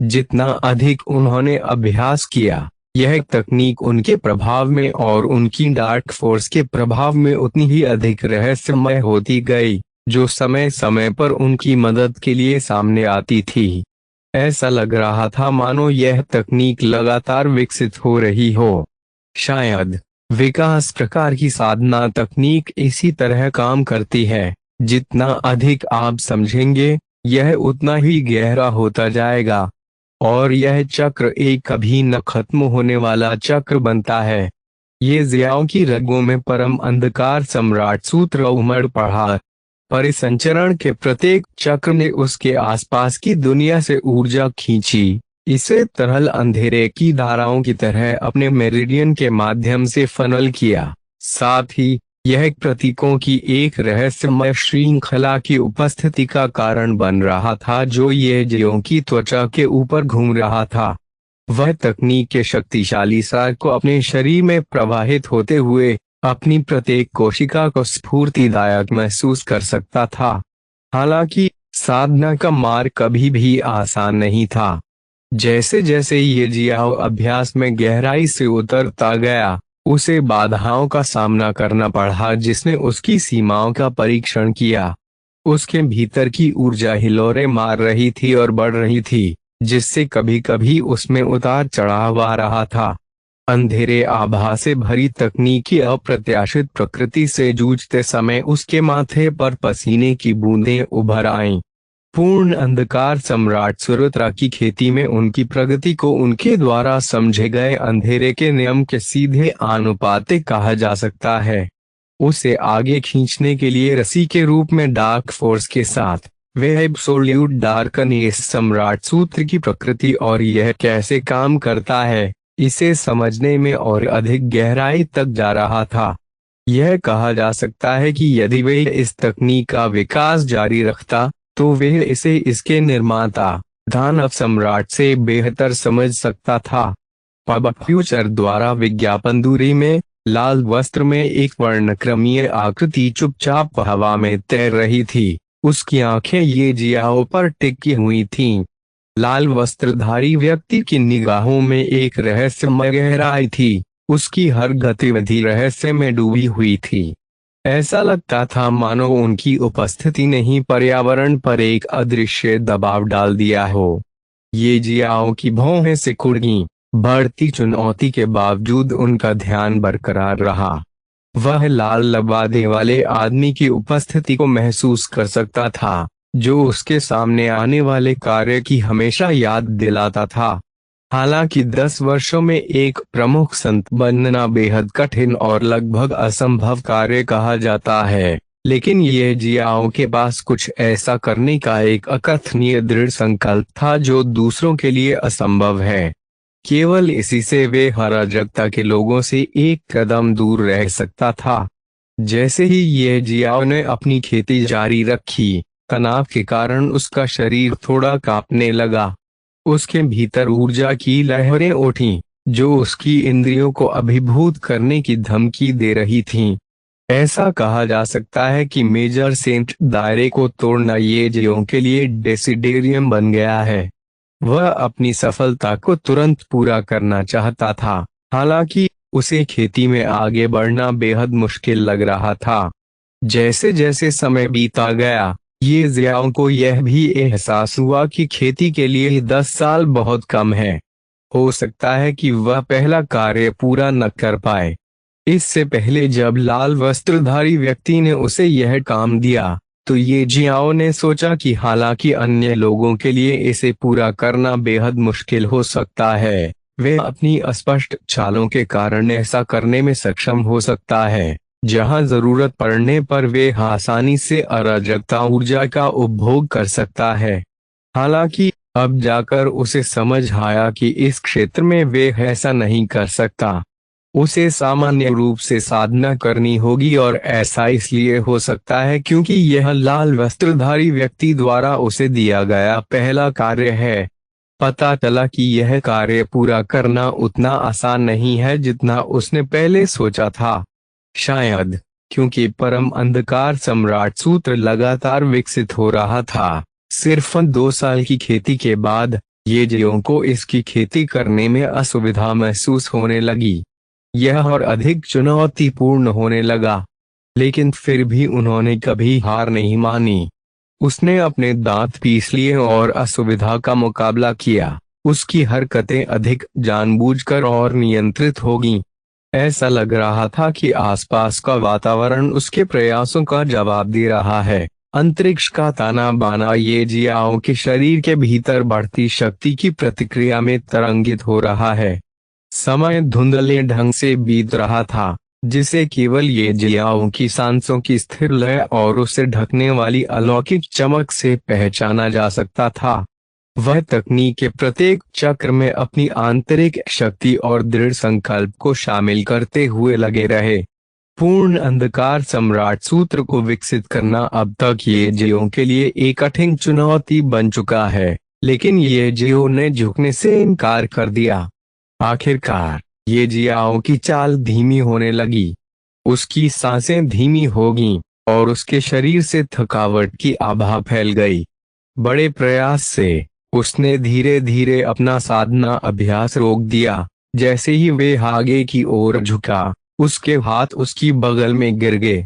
जितना अधिक उन्होंने अभ्यास किया, यह तकनीक उनके प्रभाव में और उनकी डार्क फोर्स के प्रभाव में उतनी ही अधिक रहस्यमय होती गई, जो समय समय पर उनकी मदद के लिए सामने आती थी। ऐसा लग रहा था मानो यह तकनीक लगातार विकसित हो रही हो। शायद विकास प्रकार की साधना तकनीक इसी तरह काम करती है। जितना अधिक आप समझेंगे, यह उतना ही गहरा होता जाएगा और यह चक्र एक कभी न खत्म होने वाला चक्र बनता है। ये जियाओं की रगों में परम अंधकार सम्राट सूत्र उमड़ पड़ा। परिसंचरण के प्रत्येक चक्र ने उसके आसपास की दुनिया से ऊर्जा खींची, इसे तरल अंधेरे की धाराओं की तरह अपने मेरिडियन के माध्यम से फनल किया। साथ ही यह प्रतीकों की एक रहस्यमय श्रृंखला की उपस्थिति का कारण बन रहा था, जो ये जियों की त्वचा के ऊपर घूम रहा था। वह तकनीक के शक्तिशाली सार को अपने शरीर में प्रवाहित होते हुए अपनी प्रत्येक कोशिका को स्फूर्तिदायक महसूस कर सकता था। हालांकि साधना का मार्ग कभी भी आसान नहीं था। जैसे जैसे ये जियाओ अभ्यास में गहराई से उतरता गया, उसे बाधाओं का सामना करना पड़ा जिसने उसकी सीमाओं का परीक्षण किया। उसके भीतर की ऊर्जा हिलोरे मार रही थी और बढ़ रही थी, जिससे कभी कभी उसमें उतार चढ़ाव आ रहा था। अंधेरे आभा से भरी तकनीक की अप्रत्याशित प्रकृति से जूझते समय उसके माथे पर पसीने की बूंदें उभर आईं। पूर्ण अंधकार सम्राट सुरुत्रा की खेती में उनकी प्रगति को उनके द्वारा समझे गए अंधेरे के नियम के सीधे आनुपातिक कहा जा सकता है। उसे आगे खींचने के लिए रस्सी के रूप में डार्क फोर्स के साथ वे एब्सोल्यूट डार्कनेस सम्राट सूत्र की प्रकृति और यह कैसे काम करता है, इसे समझने में और अधिक गहराई तक जा रहा था। यह कहा जा सकता है कि यदि वे इस तकनीक का विकास जारी रखता, तो वे इसे इसके निर्माता दानव सम्राट से बेहतर समझ सकता था। पब फ्यूचर द्वारा विज्ञापन दूरी में लाल वस्त्र में एक वर्णक्रमीय आकृति चुपचाप हवा में तैर रही थी। उसकी आंखें ये जियाओ पर टिकी हुई थीं। लाल वस्त्रधारी व्यक्ति की निगाहों में एक रहस्यमय गहराई थी। उसकी हर गतिविधि रहस्य में डूबी हुई थी। ऐसा लगता था मानो उनकी उपस्थिति ने ही पर्यावरण पर एक अदृश्य दबाव डाल दिया हो। ये जियाओ की भौहें सिकुड़ गईं। बढ़ती चुनौती के बावजूद उनका ध्यान बरकरार रहा। वह लाल लबादे वाले आदमी की उपस्थिति को महसूस कर सकता था, जो उसके सामने आने वाले कार्य की हमेशा याद दिलाता था। हालांकि 10 वर्षों में एक प्रमुख संत बनना बेहद कठिन और लगभग असंभव कार्य कहा जाता है, लेकिन ये जियाओ के पास कुछ ऐसा करने का एक अकथनीय दृढ़ संकल्प था जो दूसरों के लिए असंभव है। केवल इसी से वे अराजकता के लोगों से एक कदम दूर रह सकता था। जैसे ही ये जियाओ ने अपनी खेती जारी रखी, तनाव के कारण उसका शरीर थोड़ा कांपने लगा। उसके भीतर ऊर्जा की लहरें उठीं, जो उसकी इंद्रियों को अभिभूत करने की धमकी दे रही थीं। ऐसा कहा जा सकता है कि मेजर सेंट दायरे को तोड़ना ये जियों के लिए डेसिडेरियम बन गया है। वह अपनी सफलता को तुरंत पूरा करना चाहता था, हालांकि उसे खेती में आगे बढ़ना बेहद मुश्किल लग रहा था। जैसे जैसे समय बीता गया, ये जियाओं को यह भी एहसास हुआ कि खेती के लिए 10 साल बहुत कम है। हो सकता है कि वह पहला कार्य पूरा न कर पाए। इससे पहले जब लाल वस्त्रधारी व्यक्ति ने उसे यह काम दिया, तो ये जियाओ ने सोचा कि हालांकि अन्य लोगों के लिए इसे पूरा करना बेहद मुश्किल हो सकता है, वे अपनी अस्पष्ट चालों के कारण ऐसा करने में सक्षम हो सकता है। जहां जरूरत पड़ने पर वे आसानी से अराजकता ऊर्जा का उपभोग कर सकता है। हालांकि अब जाकर उसे समझ आया कि इस क्षेत्र में वे ऐसा नहीं कर सकता। उसे सामान्य रूप से साधना करनी होगी, और ऐसा इसलिए हो सकता है क्योंकि यह लाल वस्त्रधारी व्यक्ति द्वारा उसे दिया गया पहला कार्य है। पता चला कि यह कार्य पूरा करना उतना आसान नहीं है जितना उसने पहले सोचा था। शायद क्योंकि परम अंधकार सम्राट सूत्र लगातार विकसित हो रहा था, सिर्फ 2 साल की खेती के बाद ये जियों को इसकी खेती करने में असुविधा महसूस होने लगी। यह और अधिक चुनौतीपूर्ण होने लगा, लेकिन फिर भी उन्होंने कभी हार नहीं मानी। उसने अपने दांत पीस लिए और असुविधा का मुकाबला किया। उसकी हरकतें अधिक जानबूझकर और नियंत्रित होगी। ऐसा लग रहा था कि आसपास का वातावरण उसके प्रयासों का जवाब दे रहा है। अंतरिक्ष का ताना बाना ये जियाओं के शरीर के भीतर बढ़ती शक्ति की प्रतिक्रिया में तरंगित हो रहा है। समय धुंधले ढंग से बीत रहा था, जिसे केवल ये जियाओं की सांसों की स्थिर लय और उसे ढकने वाली अलौकिक चमक से पहचाना जा सकता था। वह तकनीक के प्रत्येक चक्र में अपनी आंतरिक शक्ति और दृढ़ संकल्प को शामिल करते हुए लगे रहे। पूर्ण अंधकार सम्राट सूत्र को विकसित करना अब तक ये जियों के लिए एक कठिन चुनौती बन चुका है, लेकिन ये जियो ने झुकने से इनकार कर दिया। आखिरकार ये जियाओं की चाल धीमी होने लगी। उसकी सांसें धीमी हो गईं और उसके शरीर से थकावट की आभा फैल गई। बड़े प्रयास से उसने धीरे धीरे अपना साधना अभ्यास रोक दिया। जैसे ही वे आगे की ओर झुका, उसके हाथ उसकी बगल में गिर गए।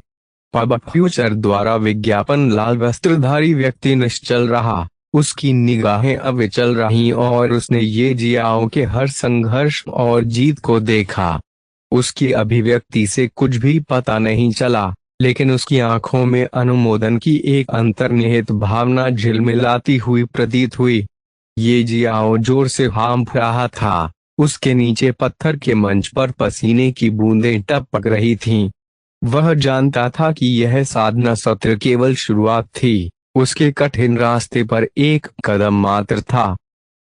अब फ्यूचर द्वारा विज्ञापन लाल वस्त्रधारी व्यक्ति निश्चल रहा। उसकी निगाहें अविचल रहीं और उसने ये जियाओं के हर संघर्ष और जीत को देखा। उसकी अभिव्यक्ति से कुछ भी पता नहीं चला, लेकिन उसकी आंखों में अनुमोदन की एक अंतर्निहित भावना झिलमिलाती हुई प्रतीत हुई। ये जियाओ जोर से हाँफ रहा था। उसके नीचे पत्थर के मंच पर पसीने की बूंदें टपक रही थीं। वह जानता था कि यह साधना सत्र केवल शुरुआत थी। उसके कठिन रास्ते पर एक कदम मात्र था।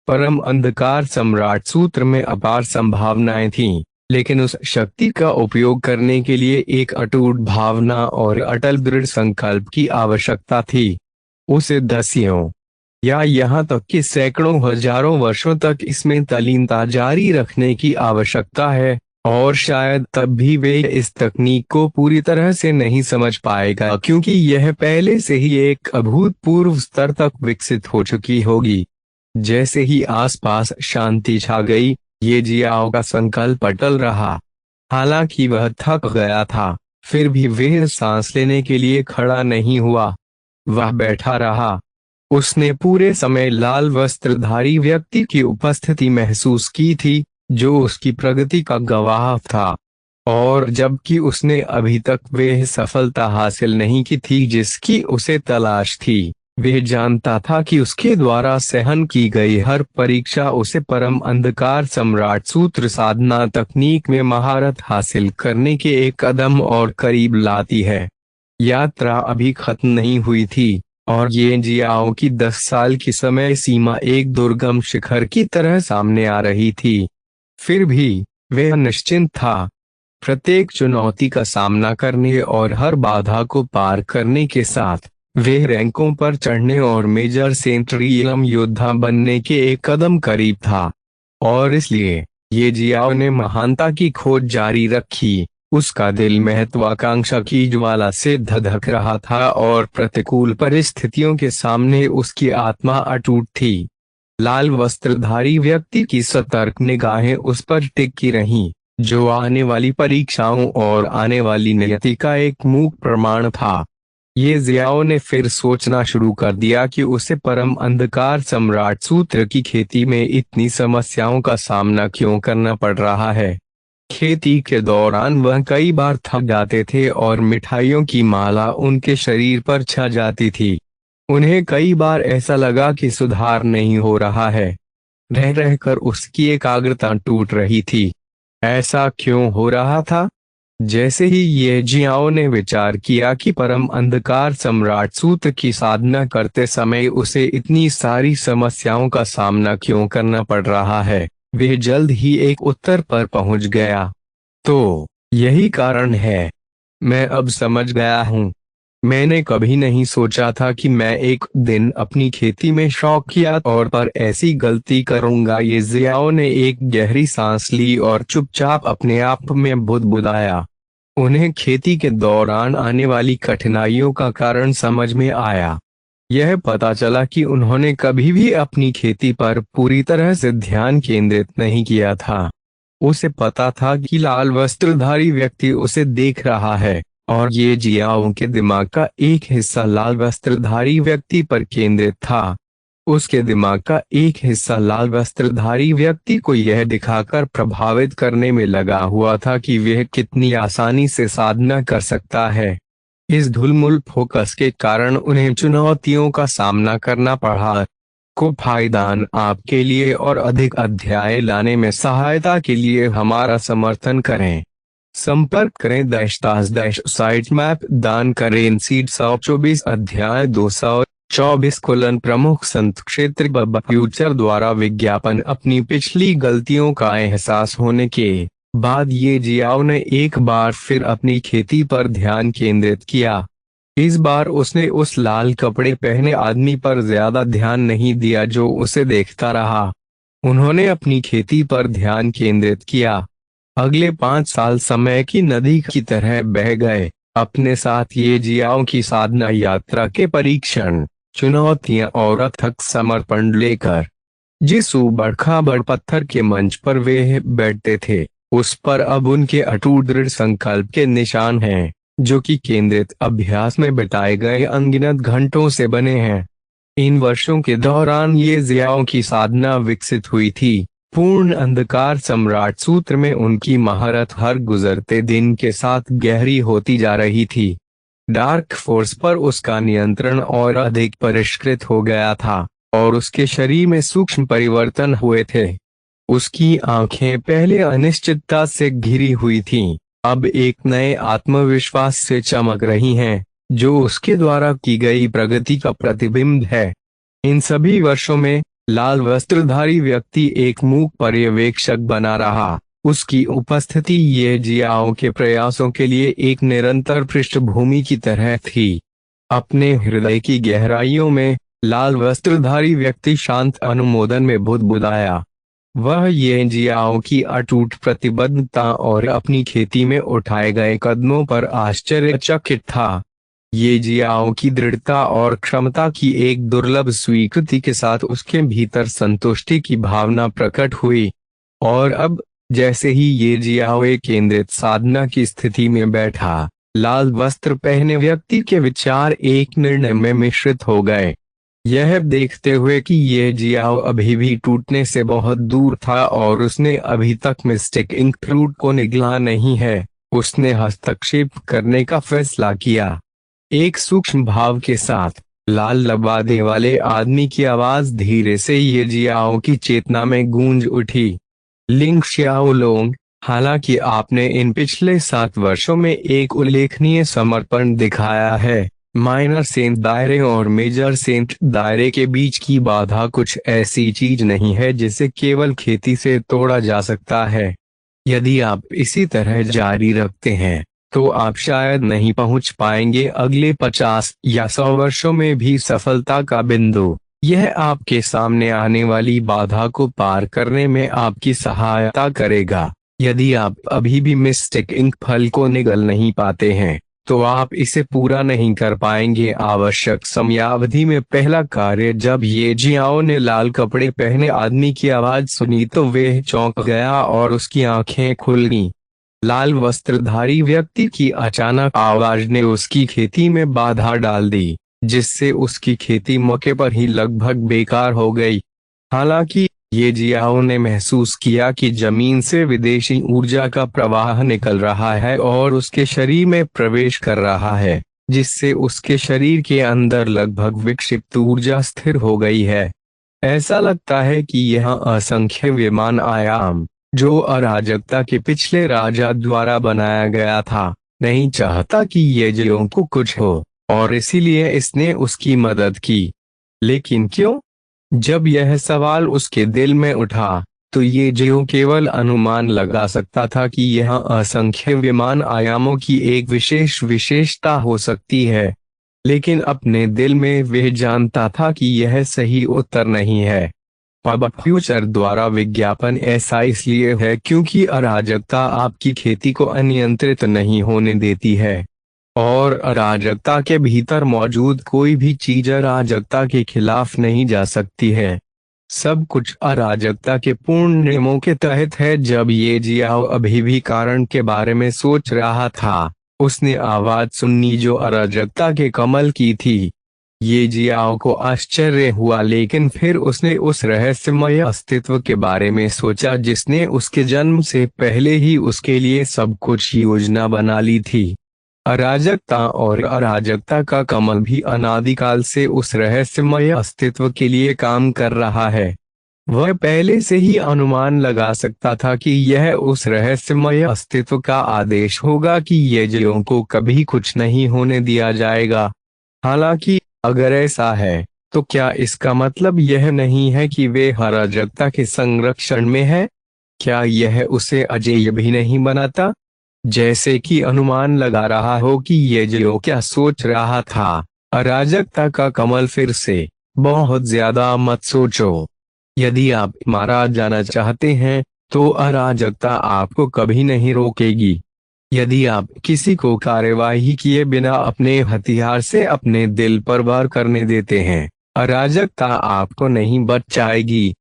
परम अंधकार सम्राट सूत्र में अपार संभावनाएं थीं, लेकिन उस शक्ति का उपयोग करने के लिए एक अटूट भावना और अटल दृढ़ संकल्प की आवश्यकता थी। उसे दसियों या यहाँ तक कि सैकड़ों हजारों वर्षों तक इसमें तल्लीनता जारी रखने की आवश्यकता है, और शायद तब भी वे इस तकनीक को पूरी तरह से नहीं समझ पाएगा, क्योंकि यह पहले से ही एक अभूतपूर्व स्तर तक विकसित हो चुकी होगी। जैसे ही आसपास शांति छा गई, ये जियाओ का संकल्प अटल रहा। हालांकि वह थक गया था, फिर भी वह सांस लेने के लिए खड़ा नहीं हुआ। वह बैठा रहा। उसने पूरे समय लाल वस्त्रधारी व्यक्ति की उपस्थिति महसूस की थी, जो उसकी प्रगति का गवाह था। और जबकि उसने अभी तक वह सफलता हासिल नहीं की थी जिसकी उसे तलाश थी, वह जानता था कि उसके द्वारा सहन की गई हर परीक्षा उसे परम अंधकार सम्राट सूत्र साधना तकनीक में महारत हासिल करने के एक कदम और करीब लाती है। यात्रा अभी खत्म नहीं हुई थी और ये जियाओ की 10 साल की समय सीमा एक दुर्गम शिखर की तरह सामने आ रही थी। फिर भी वह निश्चिंत था। प्रत्येक चुनौती का सामना करने और हर बाधा को पार करने के साथ वह रैंकों पर चढ़ने और मेजर सेंट्रियम योद्धा बनने के एक कदम करीब था। और इसलिए ये जियाओ ने महानता की खोज जारी रखी। उसका दिल महत्वाकांक्षा की ज्वाला से धधक रहा था और प्रतिकूल परिस्थितियों के सामने उसकी आत्मा अटूट थी। लाल वस्त्रधारी व्यक्ति की सतर्क निगाहें उस पर टिकी रहीं, जो आने वाली परीक्षाओं और आने वाली नियति का एक मूक प्रमाण था। ये जियाओ ने फिर सोचना शुरू कर दिया कि उसे परम अंधकार सम्राट सूत्र की खेती में इतनी समस्याओं का सामना क्यों करना पड़ रहा है। खेती के दौरान वह कई बार थक जाते थे और मिठाइयों की माला उनके शरीर पर छा जाती थी। उन्हें कई बार ऐसा लगा कि सुधार नहीं हो रहा है। रह रहकर उसकी एकाग्रता टूट रही थी। ऐसा क्यों हो रहा था? जैसे ही ये जियाओ ने विचार किया कि परम अंधकार सम्राट सूत्र की साधना करते समय उसे इतनी सारी समस्याओं का सामना क्यों करना पड़ रहा है, वह जल्द ही एक उत्तर पर पहुंच गया। तो यही कारण है। मैं अब समझ गया हूँ। मैंने कभी नहीं सोचा था कि मैं एक दिन अपनी खेती में शौकिया तौर पर ऐसी गलती करूंगा। ये जियाओ ने एक गहरी सांस ली और चुपचाप अपने आप में बुदबुदाया। उन्हें खेती के दौरान आने वाली कठिनाइयों का कारण समझ में आया। यह पता चला कि उन्होंने कभी भी अपनी खेती पर पूरी तरह से ध्यान केंद्रित नहीं किया था। उसे पता था कि लाल वस्त्रधारी व्यक्ति उसे देख रहा है और ये जियाओ के दिमाग का एक हिस्सा लाल वस्त्रधारी व्यक्ति पर केंद्रित था। उसके दिमाग का एक हिस्सा लाल वस्त्रधारी व्यक्ति को यह दिखाकर प्रभावित करने में लगा हुआ था कि वह कितनी आसानी से साधना कर सकता है। इस धुलमुल फोकस के कारण उन्हें चुनौतियों का सामना करना पड़ा। को फायदान आपके लिए और अधिक अध्याय लाने में सहायता के लिए हमारा समर्थन करें। संपर्क करें _साइट मैप दान करें सीड 124 अध्याय 224 प्रमुख संत क्षेत्र फ्यूचर द्वारा विज्ञापन। अपनी पिछली गलतियों का एहसास होने के बाद ये जियाओ ने एक बार फिर अपनी खेती पर ध्यान केंद्रित किया। इस बार उसने उस लाल कपड़े पहने आदमी पर ज्यादा ध्यान नहीं दिया जो उसे देखता रहा। उन्होंने अपनी खेती पर ध्यान केंद्रित किया। अगले 5 साल समय की नदी की तरह बह गए, अपने साथ ये जियाओ की साधना यात्रा के परीक्षण, चुनौतियां और अथक समर्पण लेकर। जिस ऊबड़ खाबड़ पत्थर के मंच पर वे बैठते थे, उस पर अब उनके अटूट दृढ़ संकल्प के निशान हैं, जो कि केंद्रित अभ्यास में बिताए गए अनगिनत घंटों से बने हैं। इन वर्षों के दौरान ये जियाओ की साधना विकसित हुई थी। पूर्ण अंधकार सम्राट सूत्र में उनकी महारत हर गुजरते दिन के साथ गहरी होती जा रही थी। डार्क फोर्स पर उसका नियंत्रण और अधिक परिष्कृत हो गया था और उसके शरीर में सूक्ष्म परिवर्तन हुए थे। उसकी आंखें पहले अनिश्चितता से घिरी हुई थीं, अब एक नए आत्मविश्वास से चमक रही हैं, जो उसके द्वारा की गई प्रगति का प्रतिबिंब है। इन सभी वर्षों में लाल वस्त्रधारी व्यक्ति एक मूक पर्यवेक्षक बना रहा। उसकी उपस्थिति ये जियाओ के प्रयासों के लिए एक निरंतर पृष्ठभूमि की तरह थी। अपने हृदय की गहराइयों में लाल वस्त्रधारी व्यक्ति शांत अनुमोदन में बुदबुदाया। वह ये जियाओ की अटूट प्रतिबद्धता और अपनी खेती में उठाए गए कदमों पर आश्चर्यचकित था। ये जियाओ की दृढ़ता और क्षमता की एक दुर्लभ स्वीकृति के साथ उसके भीतर संतुष्टि की भावना प्रकट हुई। और अब जैसे ही ये जियाओ एक केंद्रित साधना की स्थिति में बैठा, लाल वस्त्र पहने व्यक्ति के विचार एक निर्णय में मिश्रित हो गए। यह देखते हुए कि ये जियाओ अभी भी टूटने से बहुत दूर था और उसने अभी तक मिस्टिक इंक फ्रूट को निगला नहीं है, उसने हस्तक्षेप करने का फैसला किया। एक सूक्ष्म भाव के साथ लाल लबादे वाले आदमी की आवाज धीरे से ये जियाओ की चेतना में गूंज उठी। लिंग श्याओलोंग, हालांकि आपने इन पिछले 7 वर्षों में एक उल्लेखनीय समर्पण दिखाया है, माइनर सेंट दायरे और मेजर सेंट दायरे के बीच की बाधा कुछ ऐसी चीज नहीं है जिसे केवल खेती से तोड़ा जा सकता है। यदि आप इसी तरह जारी रखते हैं तो आप शायद नहीं पहुंच पाएंगे अगले 50 या 100 वर्षों में भी सफलता का बिंदु। यह आपके सामने आने वाली बाधा को पार करने में आपकी सहायता करेगा। यदि आप अभी भी मिस्टिक इंक फल को निगल नहीं पाते हैं तो आप इसे पूरा नहीं कर पाएंगे। आवश्यक समयावधि में पहला कार्य। जब ये जियाओ ने लाल कपड़े पहने आदमी की आवाज सुनी तो वह चौंक गया और उसकी आंखें खुल गईं। लाल वस्त्रधारी व्यक्ति की अचानक आवाज ने उसकी खेती में बाधा डाल दी, जिससे उसकी खेती मौके पर ही लगभग बेकार हो गई। हालांकि ये जियाओ ने महसूस किया कि जमीन से विदेशी ऊर्जा का प्रवाह निकल रहा है और उसके शरीर में प्रवेश कर रहा है, जिससे उसके शरीर के अंदर लगभग विक्षिप्त ऊर्जा स्थिर हो गई है। ऐसा लगता है कि यह असंख्य विमान आयाम, जो अराजकता के पिछले राजा द्वारा बनाया गया था, नहीं चाहता कि ये जियों को कुछ हो, और इसीलिए इसने उसकी मदद की। लेकिन क्यों? जब यह सवाल उसके दिल में उठा तो ये जियो केवल अनुमान लगा सकता था कि यह असंख्य विमान आयामों की एक विशेष विशेषता हो सकती है, लेकिन अपने दिल में वह जानता था कि यह सही उत्तर नहीं है। अब फ्यूचर द्वारा विज्ञापन ऐसा इसलिए है क्योंकि अराजकता आपकी खेती को अनियंत्रित नहीं होने देती है, और अराजकता के भीतर मौजूद कोई भी चीज अराजकता के खिलाफ नहीं जा सकती है। सब कुछ अराजकता के पूर्ण नियमों के तहत है। जब ये जियाओ अभी भी कारण के बारे में सोच रहा था, उसने आवाज सुनी जो अराजकता के कमल की थी। ये जियाओ को आश्चर्य हुआ, लेकिन फिर उसने उस रहस्यमय अस्तित्व के बारे में सोचा जिसने उसके जन्म से पहले ही उसके लिए सब कुछ योजना बना ली थी। अराजकता और अराजकता का कमल भी अनादिकाल से उस रहस्यमय अस्तित्व के लिए काम कर रहा है। वह पहले से ही अनुमान लगा सकता था कि यह उस रहस्यमय अस्तित्व का आदेश होगा कि ये जियों को कभी कुछ नहीं होने दिया जाएगा। हालांकि अगर ऐसा है तो क्या इसका मतलब यह नहीं है कि वे अराजकता के संरक्षण में है? क्या यह उसे अजेय भी नहीं बनाता? जैसे कि अनुमान लगा रहा हो कि ये जियो क्या सोच रहा था। अराजकता का कमल फिर से, बहुत ज्यादा मत सोचो। यदि आप मारा जाना चाहते हैं तो अराजकता आपको कभी नहीं रोकेगी। यदि आप किसी को कार्यवाही किए बिना अपने हथियार से अपने दिल पर वार करने देते हैं, अराजकता आपको नहीं बचाएगी।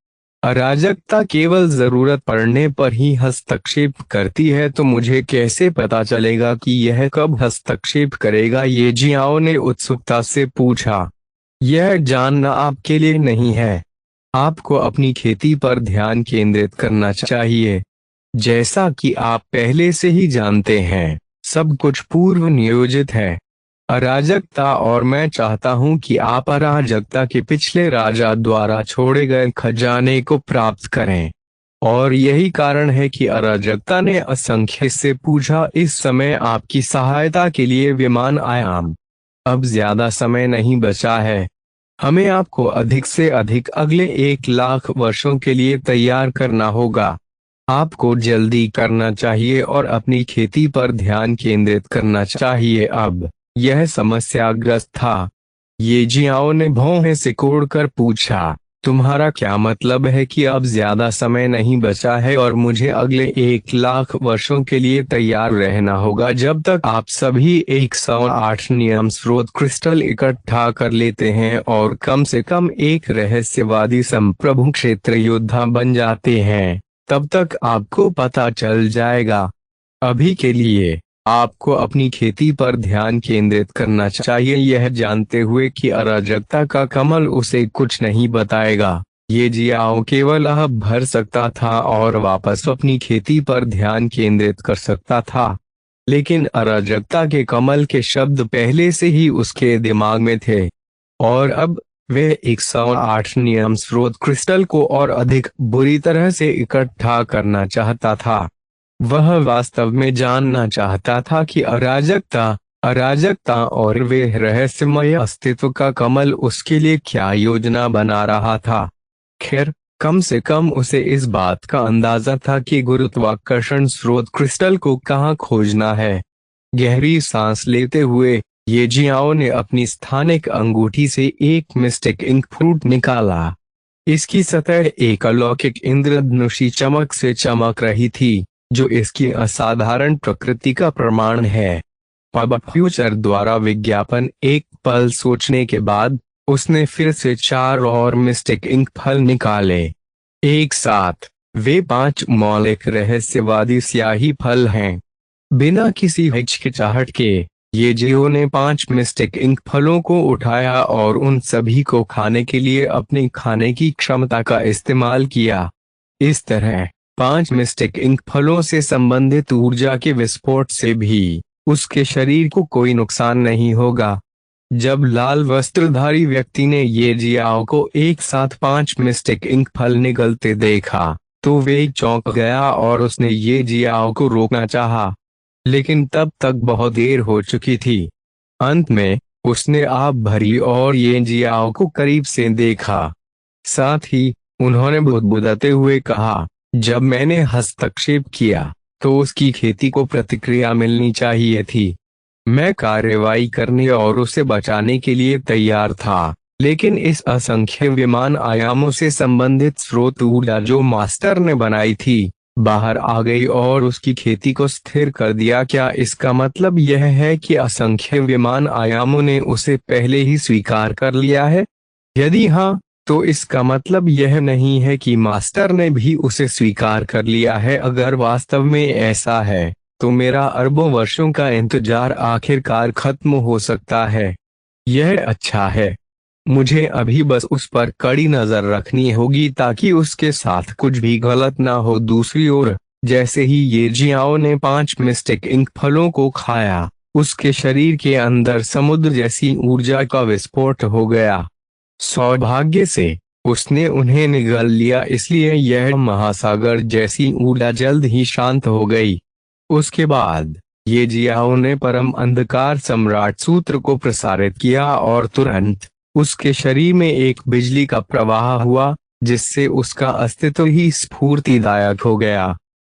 अराजकता केवल जरूरत पड़ने पर ही हस्तक्षेप करती है। तो मुझे कैसे पता चलेगा कि यह कब हस्तक्षेप करेगा? ये जियाओ ने उत्सुकता से पूछा। यह जानना आपके लिए नहीं है। आपको अपनी खेती पर ध्यान केंद्रित करना चाहिए। जैसा कि आप पहले से ही जानते हैं, सब कुछ पूर्व नियोजित है। अराजकता और मैं चाहता हूं कि आप अराजकता के पिछले राजा द्वारा छोड़े गए खजाने को प्राप्त करें। और यही कारण है कि अराजकता ने असंख्य से पूछा। इस समय आपकी सहायता के लिए विमान आयाम। अब ज्यादा समय नहीं बचा है। हमें आपको अधिक से अधिक अगले 1 लाख वर्षों के लिए तैयार करना होगा। आपको जल्दी करना चाहिए और अपनी खेती पर ध्यान केंद्रित करना चाहिए। अब यह समस्याग्रस्त था। ये जियाओ ने भौहें सिकोड़कर पूछा, तुम्हारा क्या मतलब है कि अब ज्यादा समय नहीं बचा है और मुझे अगले 1 लाख वर्षों के लिए तैयार रहना होगा जब तक आप सभी 108 नियम स्रोत क्रिस्टल इकट्ठा कर लेते हैं और कम से कम एक रहस्यवादी संप्रभु क्षेत्र योद्धा बन जाते हैं? तब तक आपको पता चल जाएगा। अभी के लिए आपको अपनी खेती पर ध्यान केंद्रित करना चाहिए, यह जानते हुए कि अराजकता का कमल उसे कुछ नहीं बताएगा। ये जियाओ केवल आह भर सकता था और वापस अपनी खेती पर ध्यान केंद्रित कर सकता था। लेकिन अराजकता के कमल के शब्द पहले से ही उसके दिमाग में थे, और अब वह 108 नियम स्रोत क्रिस्टल को और अधिक बुरी तरह से इकट्ठा करना चाहता था। वह वास्तव में जानना चाहता था कि अराजकता अराजकता और वे रहस्यमय अस्तित्व का कमल उसके लिए क्या योजना बना रहा था। खैर, कम से कम उसे इस बात का अंदाजा था कि गुरुत्वाकर्षण स्रोत क्रिस्टल को कहाँ खोजना है। गहरी सांस लेते हुए ये जियाओ ने अपनी स्थानिक अंगूठी से एक मिस्टिक इंक फ्रूट निकाला। इसकी सतह एक अलौकिक इंद्रधनुषी चमक से चमक रही थी, जो इसकी असाधारण प्रकृति का प्रमाण है। पब फ्यूचर द्वारा विज्ञापन। एक पल सोचने के बाद उसने फिर से 4 और मिस्टिक इंक फल निकाले। एक साथ वे 5 मौलिक रहस्यवादी स्याही फल हैं। बिना किसी हिचकिचाहट के ये जियो ने 5 मिस्टिक इंक फलों को उठाया और उन सभी को खाने के लिए अपनी खाने की क्षमता का इस्तेमाल किया। इस तरह 5 मिस्टिक इंक फलों से संबंधित ऊर्जा के विस्फोट से भी उसके शरीर को कोई नुकसान नहीं होगा। जब लाल वस्त्रधारी व्यक्ति ने ये जियाओ को एक साथ 5 मिस्टिक इंक फल निगलते देखा, तो वे चौंक गया और उसने ये जियाओ को रोकना चाहा, लेकिन तब तक बहुत देर हो चुकी थी। अंत में उसने आप भरी और ये जियाओ को करीब से देखा। साथ ही उन्होंने बुदबुदाते हुए कहा, जब मैंने हस्तक्षेप किया तो उसकी खेती को प्रतिक्रिया मिलनी चाहिए थी। मैं कार्रवाई करने और उसे बचाने के लिए तैयार था, लेकिन इस असंख्य विमान आयामों से संबंधित स्रोत ऊर्जा जो मास्टर ने बनाई थी, बाहर आ गई और उसकी खेती को स्थिर कर दिया। क्या इसका मतलब यह है कि असंख्य विमान आयामों ने उसे पहले ही स्वीकार कर लिया है? यदि हाँ, तो इसका मतलब यह नहीं है कि मास्टर ने भी उसे स्वीकार कर लिया है। अगर वास्तव में ऐसा है, तो मेरा अरबों वर्षों का इंतजार आखिरकार खत्म हो सकता है। यह अच्छा है। मुझे अभी बस उस पर कड़ी नजर रखनी होगी ताकि उसके साथ कुछ भी गलत ना हो। दूसरी ओर, जैसे ही ये जियाओ ने 5 मिस्टिक इंक फलों को खाया, उसके शरीर के अंदर समुद्र जैसी ऊर्जा का विस्फोट हो गया। सौभाग्य से उसने उन्हें निगल लिया, इसलिए यह महासागर जैसी ऊर्जा जल्द ही शांत हो गई। उसके बाद ये जियाओ ने परम अंधकार सम्राट सूत्र को प्रसारित किया और तुरंत उसके शरीर में एक बिजली का प्रवाह हुआ, जिससे उसका अस्तित्व ही स्फूर्तिदायक हो गया।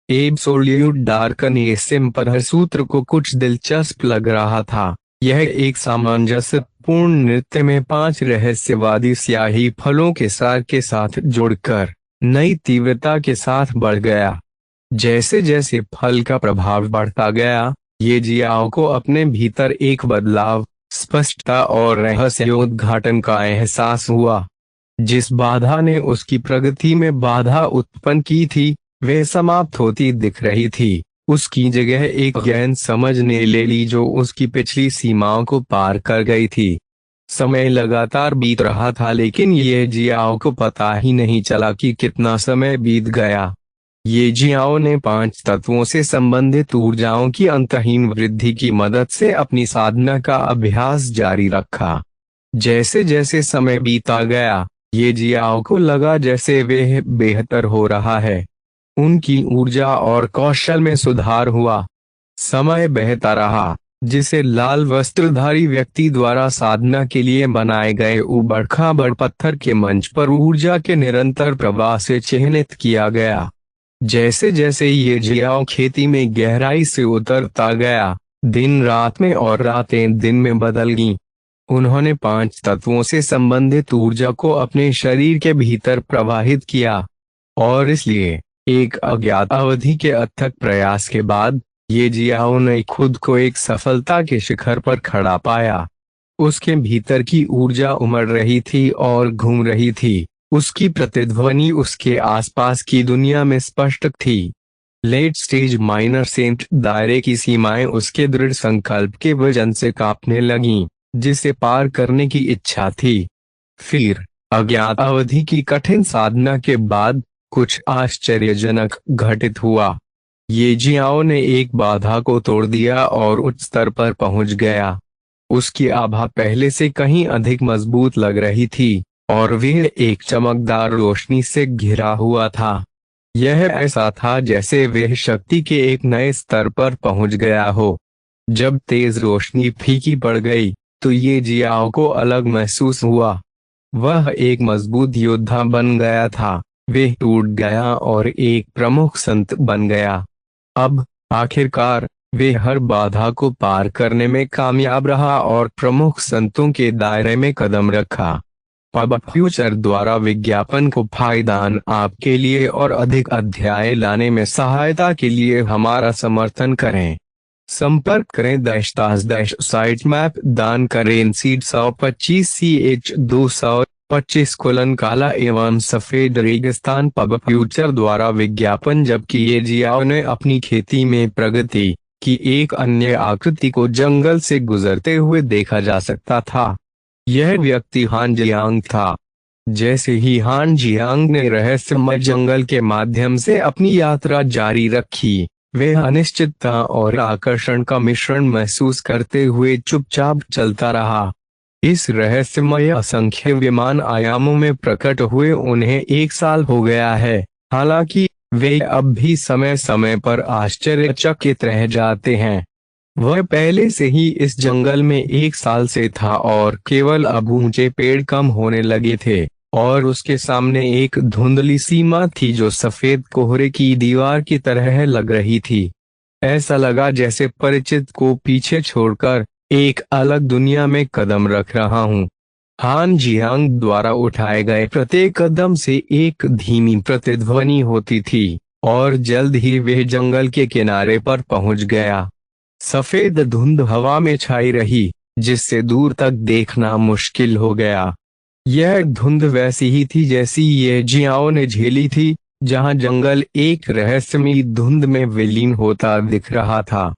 एब्सोल्यूट डार्कन ये सिंपल सूत्र को कुछ दिलचस्प लग रहा था। यह एक सामंजस्यपूर्ण नृत्य में 5 रहस्यवादी स्याही फलों के सार के साथ जुड़कर नई तीव्रता के साथ बढ़ गया। जैसे जैसे फल का प्रभाव बढ़ता गया, ये जियाओ को अपने भीतर एक बदलाव, स्पष्टता और रहस्योद्घाटन का एहसास हुआ। जिस बाधा ने उसकी प्रगति में बाधा उत्पन्न की थी, वह समाप्त होती दिख रही थी। उसकी जगह एक गहन समझ ने ले ली जो उसकी पिछली सीमाओं को पार कर गई थी। समय लगातार बीत रहा था, लेकिन ये जियाओ को पता ही नहीं चला कि कितना समय बीत गया। ये जियाओ ने 5 तत्वों से संबंधित ऊर्जाओं की अंतहीन वृद्धि की मदद से अपनी साधना का अभ्यास जारी रखा। जैसे जैसे समय बीता गया, ये जियाओ को लगा जैसे वे बेहतर हो रहा है। उनकी ऊर्जा और कौशल में सुधार हुआ। समय बहता रहा, जिसे लाल वस्त्रधारी व्यक्ति द्वारा साधना के लिए बनाए गए उबड़-खाबड़ पत्थर के मंच पर ऊर्जा के निरंतर प्रवाह से चिह्नित किया गया। जैसे जैसे ये जियाओ खेती में गहराई से उतरता गया, दिन रात में और रातें दिन में बदल गईं। उन्होंने 5 तत्वों से संबंधित ऊर्जा को अपने शरीर के भीतर प्रवाहित किया, और इसलिए एक अज्ञात अवधि के अथक प्रयास के बाद ये जियाओ ने खुद को एक सफलता के शिखर पर खड़ा पाया। उसके भीतर की ऊर्जा उमड़ रही थी और घूम रही थी। उसकी प्रतिध्वनि उसके आसपास की दुनिया में स्पष्ट थी। लेट स्टेज माइनर सेंट दायरे की सीमाएं उसके दृढ़ संकल्प के वजन से कांपने लगीं, जिसे पार करने की इच्छा थी। फिर अज्ञात अवधि की कठिन साधना के बाद कुछ आश्चर्यजनक घटित हुआ। ये जियाओ ने एक बाधा को तोड़ दिया और उच्च स्तर पर पहुंच गया। उसकी आभा पहले से कहीं अधिक मजबूत लग रही थी और वह एक चमकदार रोशनी से घिरा हुआ था। यह ऐसा था जैसे वह शक्ति के एक नए स्तर पर पहुंच गया हो। जब तेज रोशनी फीकी पड़ गई तो ये जियाओ को अलग महसूस हुआ। वह एक मजबूत योद्धा बन गया था। वह टूट गया और एक प्रमुख संत बन गया। अब आखिरकार वे हर बाधा को पार करने में कामयाब रहा और प्रमुख संतों के दायरे में कदम रखा। पब फ्यूचर द्वारा विज्ञापन को फायदान आपके लिए और अधिक अध्याय लाने में सहायता के लिए हमारा समर्थन करें। संपर्क करें साइट मैप दान करें सीड 125 CH 225 काला एवं सफेद रेगिस्तान। पब फ्यूचर द्वारा विज्ञापन। जबकि ये जियाओ ने अपनी खेती में प्रगति की एक अन्य आकृति को जंगल से गुजरते हुए देखा जा सकता था। यह व्यक्ति हान जियांग था। जैसे ही हान जियांग ने रहस्यमय जंगल के माध्यम से अपनी यात्रा जारी रखी, वे अनिश्चितता और आकर्षण का मिश्रण महसूस करते हुए चुपचाप चलता रहा। इस रहस्यमय असंख्य विमान आयामों में प्रकट हुए उन्हें 1 साल हो गया है। हालांकि वे अब भी समय समय पर आश्चर्यचकित रह जाते हैं। वह पहले से ही इस जंगल में 1 साल से था और केवल अब ऊंचे पेड़ कम होने लगे थे और उसके सामने एक धुंधली सीमा थी जो सफेद कोहरे की दीवार की तरह लग रही थी। ऐसा लगा जैसे परिचित को पीछे छोड़कर एक अलग दुनिया में कदम रख रहा हूँ। हान जियांग द्वारा उठाए गए प्रत्येक कदम से एक धीमी प्रतिध्वनि होती थी और जल्द ही वह जंगल के किनारे पर पहुंच गया। सफेद धुंध हवा में छाई रही जिससे दूर तक देखना मुश्किल हो गया। यह धुंध वैसी ही थी जैसी ये जियाओ ने झेली थी, जहां जंगल एक रहस्यमयी धुंध में विलीन होता दिख रहा था।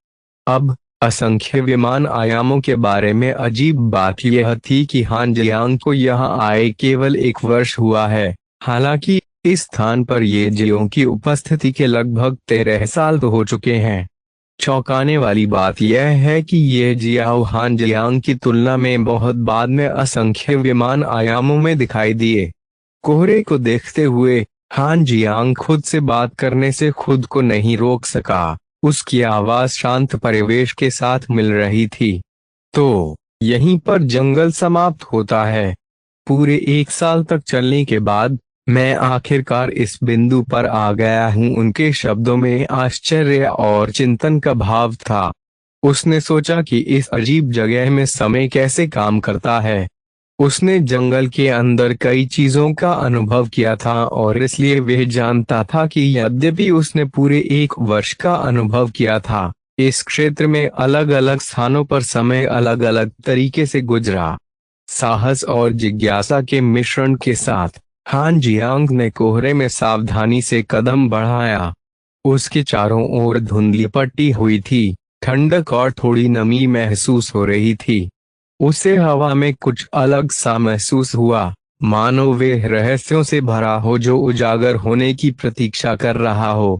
अब असंख्य विमान आयामों के बारे में अजीब बात यह थी कि हान जियांग को यहाँ आए केवल 1 वर्ष हुआ है। हालांकि इस स्थान पर ये जियों की उपस्थिति के लगभग 13 साल तो हो चुके हैं। चौंकाने वाली बात यह है कि ये जियाओ हान जियांग की तुलना में बहुत बाद में असंख्य विमान आयामों में दिखाई दिए। कोहरे को देखते हुए हान जियांग खुद से बात करने से खुद को नहीं रोक सका। उसकी आवाज शांत परिवेश के साथ मिल रही थी। तो यहीं पर जंगल समाप्त होता है। पूरे 1 साल तक चलने के बाद मैं आखिरकार इस बिंदु पर आ गया हूँ। उनके शब्दों में आश्चर्य और चिंतन का भाव था। उसने सोचा कि इस अजीब जगह में समय कैसे काम करता है। उसने जंगल के अंदर कई चीजों का अनुभव किया था और इसलिए वह जानता था कि यद्यपि उसने पूरे 1 वर्ष का अनुभव किया था, इस क्षेत्र में अलग अलग स्थानों पर समय अलग अलग तरीके से गुजरा। साहस और जिज्ञासा के मिश्रण के साथ हान जियांग ने कोहरे में सावधानी से कदम बढ़ाया। उसके चारों ओर धुंधली पट्टी हुई थी, ठंडक और थोड़ी नमी महसूस हो रही थी। उसे हवा में कुछ अलग सा महसूस हुआ, मानो वे रहस्यों से भरा हो जो उजागर होने की प्रतीक्षा कर रहा हो।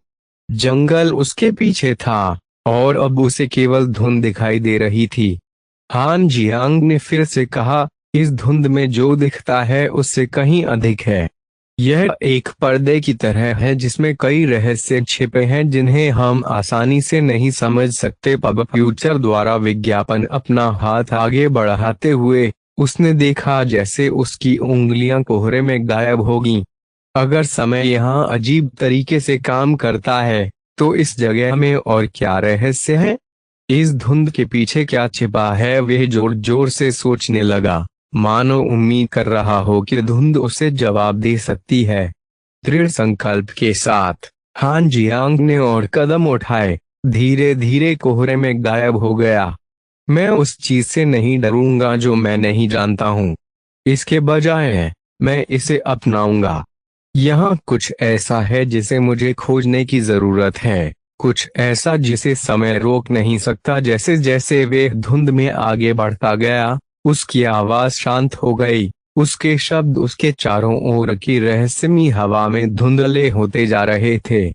जंगल उसके पीछे था और अब उसे केवल धुंध दिखाई दे रही थी। हान जियांग ने फिर से कहा, इस धुंध में जो दिखता है उससे कहीं अधिक है। यह एक पर्दे की तरह है जिसमें कई रहस्य छिपे हैं जिन्हें हम आसानी से नहीं समझ सकते। पब फ्यूचर द्वारा विज्ञापन। अपना हाथ आगे बढ़ाते हुए उसने देखा जैसे उसकी उंगलियां कोहरे में गायब होगी। अगर समय यहाँ अजीब तरीके से काम करता है तो इस जगह में और क्या रहस्य है? इस धुंध के पीछे क्या छिपा है? वह जोर जोर से सोचने लगा, मानो उम्मीद कर रहा हो कि धुंध उसे जवाब दे सकती है। दृढ़ संकल्प के साथ हान जियांग ने और कदम उठाए, धीरे धीरे कोहरे में गायब हो गया। मैं उस चीज से नहीं डरूंगा जो मैं नहीं जानता हूँ। इसके बजाय मैं इसे अपनाऊंगा। यहाँ कुछ ऐसा है जिसे मुझे खोजने की जरूरत है, कुछ ऐसा जिसे समय रोक नहीं सकता। जैसे जैसे वे धुंध में आगे बढ़ता गया, उसकी आवाज शांत हो गई। उसके शब्द उसके चारों ओर की रहस्यमयी हवा में धुंधले होते जा रहे थे।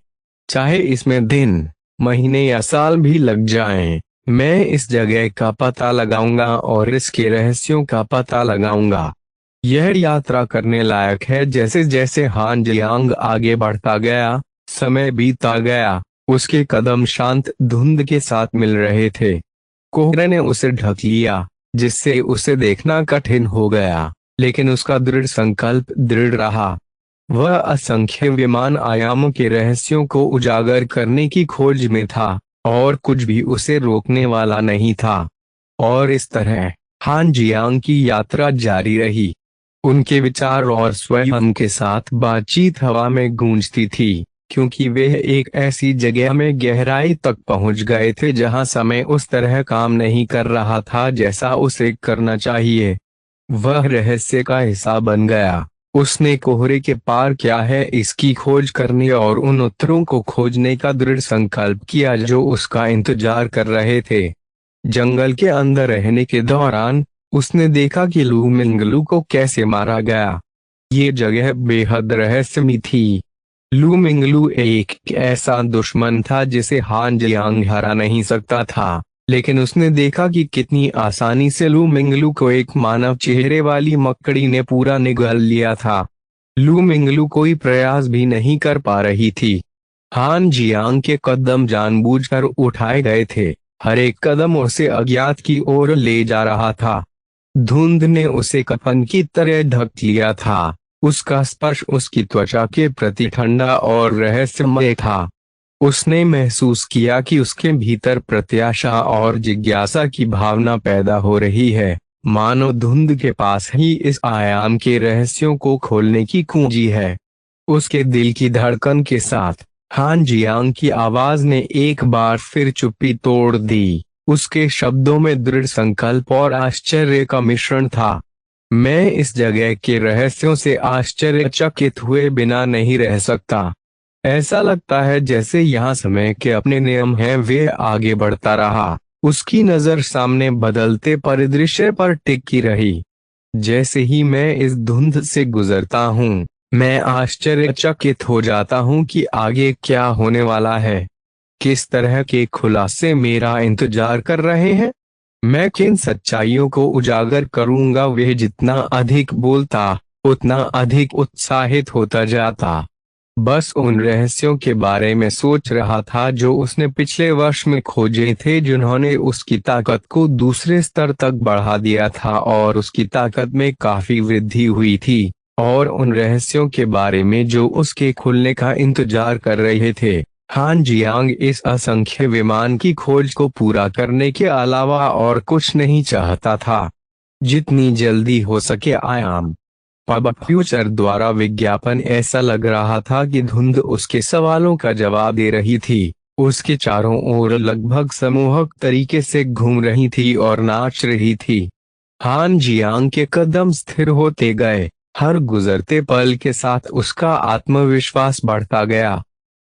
चाहे इसमें दिन महीने या साल भी लग जाएं, मैं इस जगह का पता लगाऊंगा और इसके रहस्यों का पता लगाऊंगा। यह यात्रा करने लायक है। जैसे जैसे हान जियांग आगे बढ़ता गया, समय बीतता गया, उसके कदम शांत धुंध के साथ मिल रहे थे। कोहरे ने उसे ढक लिया, जिससे उसे देखना कठिन हो गया, लेकिन उसका दृढ़ संकल्प दृढ़ रहा। वह असंख्य विमान आयामों के रहस्यों को उजागर करने की खोज में था, और कुछ भी उसे रोकने वाला नहीं था। और इस तरह हान जियांग की यात्रा जारी रही। उनके विचार और स्वयं के साथ बातचीत हवा में गूंजती थी, क्योंकि वे एक ऐसी जगह में गहराई तक पहुंच गए थे जहां समय उस तरह काम नहीं कर रहा था जैसा उसे करना चाहिए। वह रहस्य का हिस्सा बन गया। उसने कोहरे के पार क्या है इसकी खोज करने और उन उत्तरों को खोजने का दृढ़ संकल्प किया जो उसका इंतजार कर रहे थे। जंगल के अंदर रहने के दौरान उसने देखा कि लू मिंगलू को कैसे मारा गया। ये जगह बेहद रहस्यमयी थी। लू मिंगलू एक ऐसा दुश्मन था जिसे हान जियांग हरा नहीं सकता था, लेकिन उसने देखा कि कितनी आसानी से लू मिंगलू को एक मानव चेहरे वाली मकड़ी ने पूरा निगल लिया था। लू मिंगलू कोई प्रयास भी नहीं कर पा रही थी। हान जियांग के कदम जानबूझकर उठाए गए थे। हर एक कदम उसे अज्ञात की ओर ले जा रहा था। धुंध ने उसे कफन की तरह ढक लिया था। उसका स्पर्श उसकी त्वचा के प्रति ठंडा और रहस्यमय था। उसने महसूस किया कि उसके भीतर प्रत्याशा और जिज्ञासा की भावना पैदा हो रही है, मानो धुंध के पास ही इस आयाम के रहस्यों को खोलने की कुंजी है। उसके दिल की धड़कन के साथ हान जियांग की आवाज ने एक बार फिर चुप्पी तोड़ दी। उसके शब्दों में दृढ़ संकल्प और आश्चर्य का मिश्रण था। मैं इस जगह के रहस्यों से आश्चर्यचकित हुए बिना नहीं रह सकता। ऐसा लगता है जैसे यहाँ समय के अपने नियम हैं। वे आगे बढ़ता रहा। उसकी नजर सामने बदलते परिदृश्य पर टिकी रही। जैसे ही मैं इस धुंध से गुजरता हूँ, मैं आश्चर्यचकित हो जाता हूँ कि आगे क्या होने वाला है। किस तरह के खुलासे मेरा इंतजार कर रहे हैं। मैं किन सच्चाइयों को उजागर करूंगा। वह जितना अधिक बोलता, उतना अधिक उत्साहित होता जाता। बस उन रहस्यों के बारे में सोच रहा था जो उसने पिछले वर्ष में खोजे थे, जिन्होंने उसकी ताकत को दूसरे स्तर तक बढ़ा दिया था और उसकी ताकत में काफी वृद्धि हुई थी। और उन रहस्यों के बारे में जो उसके खुलने का इंतजार कर रहे थे। हान जियांग इस असंख्य विमान की खोज को पूरा करने के अलावा और कुछ नहीं चाहता था। जितनी जल्दी हो सके आयाम अब फ्यूचर द्वारा विज्ञापन ऐसा लग रहा था कि धुंध उसके सवालों का जवाब दे रही थी। उसके चारों ओर लगभग समूहक तरीके से घूम रही थी और नाच रही थी। हान जियांग के कदम स्थिर होते गए। हर गुजरते पल के साथ उसका आत्मविश्वास बढ़ता गया।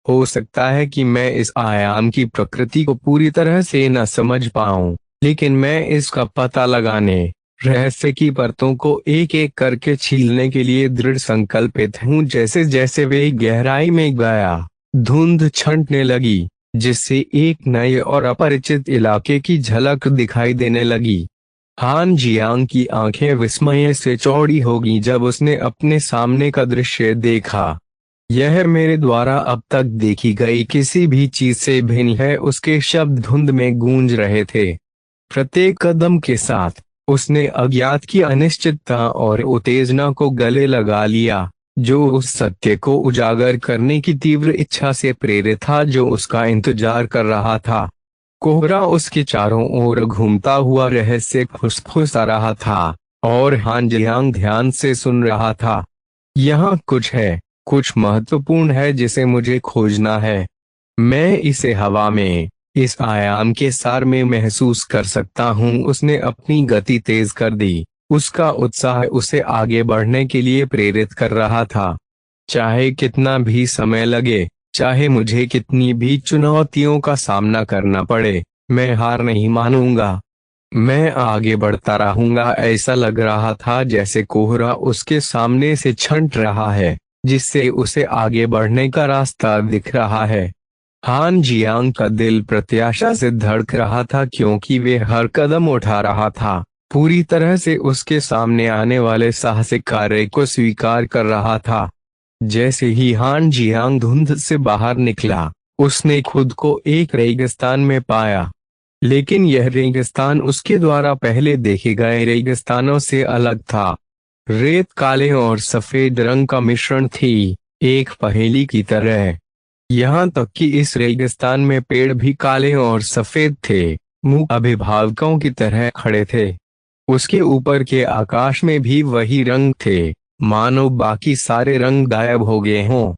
हो सकता है कि मैं इस आयाम की प्रकृति को पूरी तरह से न समझ पाऊं, लेकिन मैं इसका पता लगाने, रहस्य की परतों को एक एक करके छीलने के लिए दृढ़ संकल्पित हूँ। जैसे जैसे वे गहराई में गया, धुंध छंटने लगी, जिससे एक नए और अपरिचित इलाके की झलक दिखाई देने लगी। हान जियांग की आंखें विस्मय से चौड़ी हो गईं जब उसने अपने सामने का दृश्य देखा। यह मेरे द्वारा अब तक देखी गई किसी भी चीज से भिन्न है। उसके शब्द धुंध में गूंज रहे थे। प्रत्येक कदम के साथ उसने अज्ञात की अनिश्चितता और उत्तेजना को गले लगा लिया, जो उस सत्य को उजागर करने की तीव्र इच्छा से प्रेरित था जो उसका इंतजार कर रहा था। कोहरा उसके चारों ओर घूमता हुआ रहस्य फुसफुसा रहा था, और हान जियांग ध्यान से सुन रहा था। यहाँ कुछ है, कुछ महत्वपूर्ण है जिसे मुझे खोजना है। मैं इसे हवा में, इस आयाम के सार में महसूस कर सकता हूँ। उसने अपनी गति तेज कर दी। उसका उत्साह उसे आगे बढ़ने के लिए प्रेरित कर रहा था। चाहे कितना भी समय लगे, चाहे मुझे कितनी भी चुनौतियों का सामना करना पड़े, मैं हार नहीं मानूंगा। मैं आगे बढ़ता रहूंगा। ऐसा लग रहा था जैसे कोहरा उसके सामने से छंट रहा है, जिससे उसे आगे बढ़ने का रास्ता दिख रहा है। हान जियांग का दिल प्रत्याशा से धड़क रहा था क्योंकि वे हर कदम उठा रहा था, पूरी तरह से उसके सामने आने वाले साहसिक कार्य को स्वीकार कर रहा था। जैसे ही हान जियांग धुंध से बाहर निकला, उसने खुद को एक रेगिस्तान में पाया। लेकिन यह रेगिस्तान उसके द्वारा पहले देखे गए रेगिस्तानों से अलग था। रेत काले और सफेद रंग का मिश्रण थी, एक पहेली की तरह। यहाँ तक कि इस रेगिस्तान में पेड़ भी काले और सफेद थे, मुंह अभिभावकों की तरह खड़े थे। उसके ऊपर के आकाश में भी वही रंग थे, मानो बाकी सारे रंग गायब हो गए हों।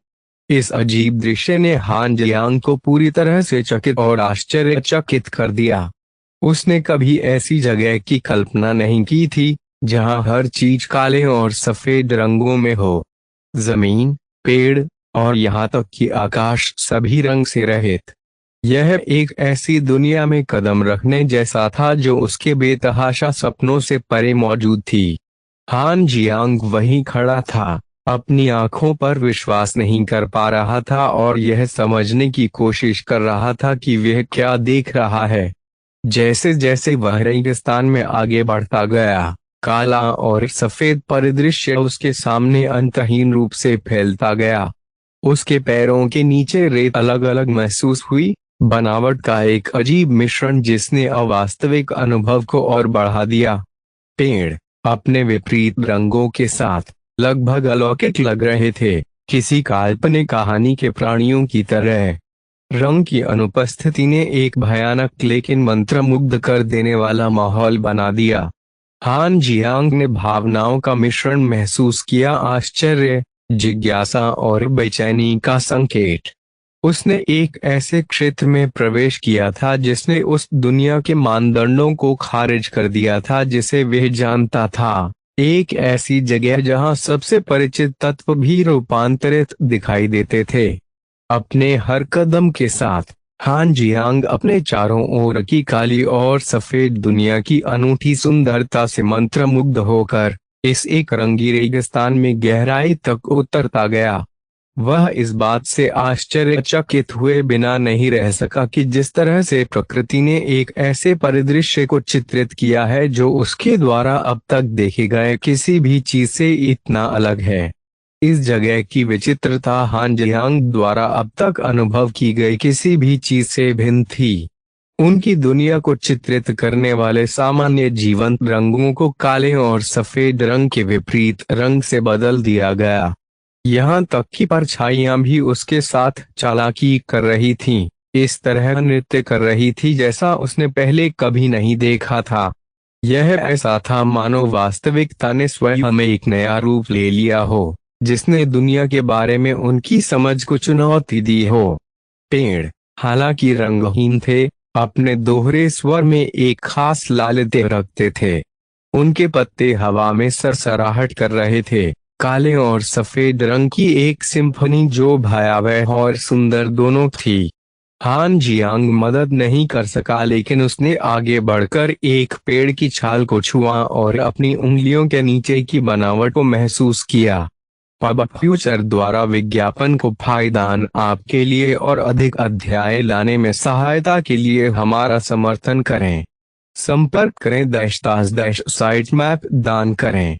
इस अजीब दृश्य ने हान जियांग को पूरी तरह से चकित और आश्चर्यचकित कर दिया। उसने कभी ऐसी जगह की कल्पना नहीं की थी, जहां हर चीज काले और सफेद रंगों में हो। जमीन, पेड़ और यहाँ तक कि आकाश सभी रंग से रहित। यह एक ऐसी दुनिया में कदम रखने जैसा था जो उसके बेतहाशा सपनों से परे मौजूद थी। हान जियांग वहीं खड़ा था, अपनी आंखों पर विश्वास नहीं कर पा रहा था और यह समझने की कोशिश कर रहा था कि वह क्या देख रहा है। जैसे जैसे वह रेगिस्तान में आगे बढ़ता गया, काला और सफेद परिदृश्य उसके सामने अंतहीन रूप से फैलता गया। उसके पैरों के नीचे रेत अलग अलग महसूस हुई, बनावट का एक अजीब मिश्रण जिसने अवास्तविक अनुभव को और बढ़ा दिया। पेड़ अपने विपरीत रंगों के साथ लगभग अलौकिक लग रहे थे, किसी काल्पनिक कहानी के प्राणियों की तरह। रंग की अनुपस्थिति ने एक भयानक लेकिन मंत्रमुग्ध कर देने वाला माहौल बना दिया। हान जियांग ने भावनाओं का मिश्रण महसूस किया, आश्चर्य, जिज्ञासा और बेचैनी का संकेत। उसने एक ऐसे क्षेत्र में प्रवेश किया था जिसने उस दुनिया के मानदंडों को खारिज कर दिया था जिसे वह जानता था। एक ऐसी जगह जहां सबसे परिचित तत्व भी रूपांतरित दिखाई देते थे। अपने हर कदम के साथ हान जियांग अपने चारों ओर की काली और सफेद दुनिया की अनूठी सुंदरता से मंत्रमुग्ध होकर इस एक रंगी रेगिस्तान में गहराई तक उतरता गया। वह इस बात से आश्चर्यचकित हुए बिना नहीं रह सका कि जिस तरह से प्रकृति ने एक ऐसे परिदृश्य को चित्रित किया है जो उसके द्वारा अब तक देखे गए किसी भी चीज से इतना अलग है। इस जगह की विचित्रता हान जियांग द्वारा अब तक अनुभव की गई किसी भी चीज से भिन्न थी। उनकी दुनिया को चित्रित करने वाले सामान्य जीवंत रंगों को काले और सफेद रंग के विपरीत रंग से बदल दिया गया। यहाँ तक कि परछाइयां भी उसके साथ चालाकी कर रही थीं, इस तरह नृत्य कर रही थी जैसा उसने पहले कभी नहीं देखा था। यह ऐसा था मानो वास्तविकता ने स्वयं में एक नया रूप ले लिया हो, जिसने दुनिया के बारे में उनकी समझ को चुनौती दी हो। पेड़ हालांकि रंगहीन थे, अपने दोहरे स्वर में एक खास लालित्य रखते थे। उनके पत्ते हवा में सरसराहट कर रहे थे, काले और सफेद रंग की एक सिम्फनी जो भयावह और सुंदर दोनों थी। हान जियांग मदद नहीं कर सका, लेकिन उसने आगे बढ़कर एक पेड़ की छाल को छुआ और अपनी उंगलियों के नीचे की बनावट को महसूस किया। पब फ्यूचर द्वारा विज्ञापन को पायदान आपके लिए और अधिक अध्याय लाने में सहायता के लिए हमारा समर्थन करें। संपर्क करें -- साइट मैप दान करें।